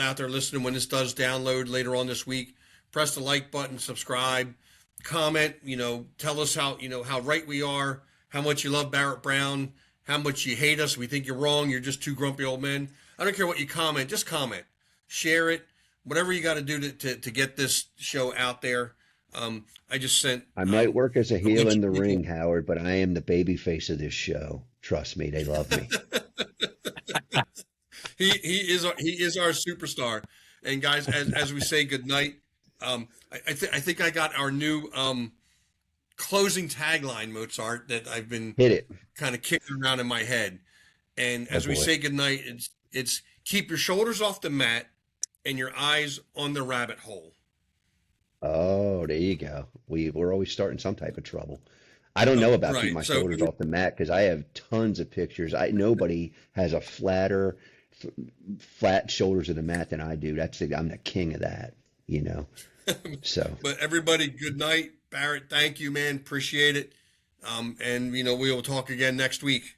out there listening, when this does download later on this week, press the like button, subscribe, comment. Tell us how right we are, how much you love Barrett Brown, how much you hate us. We think you're wrong. You're just two grumpy old men. I don't care what you comment. Just comment, share it, whatever you got to do to get this show out there. I just sent I might work as a the heel in Ouija the ring, people. Howard, but I am the baby face of this show. Trust me, they love me. He is our superstar. And guys, as we say goodnight, I think I got our new closing tagline, Mozart, that I've been Hit it. kind of kicking around in my head. And Oh as we boy. say goodnight, it's keep your shoulders off the mat and your eyes on the rabbit hole. Oh, there you go. We're always starting some type of trouble. I don't know about keep Right. my So shoulders off the mat because I have tons of pictures. Nobody has a flat shoulders of the mat than I do. I'm the king of that, you know. So but everybody, good night. Barrett, thank you, man. Appreciate it. And we will talk again next week.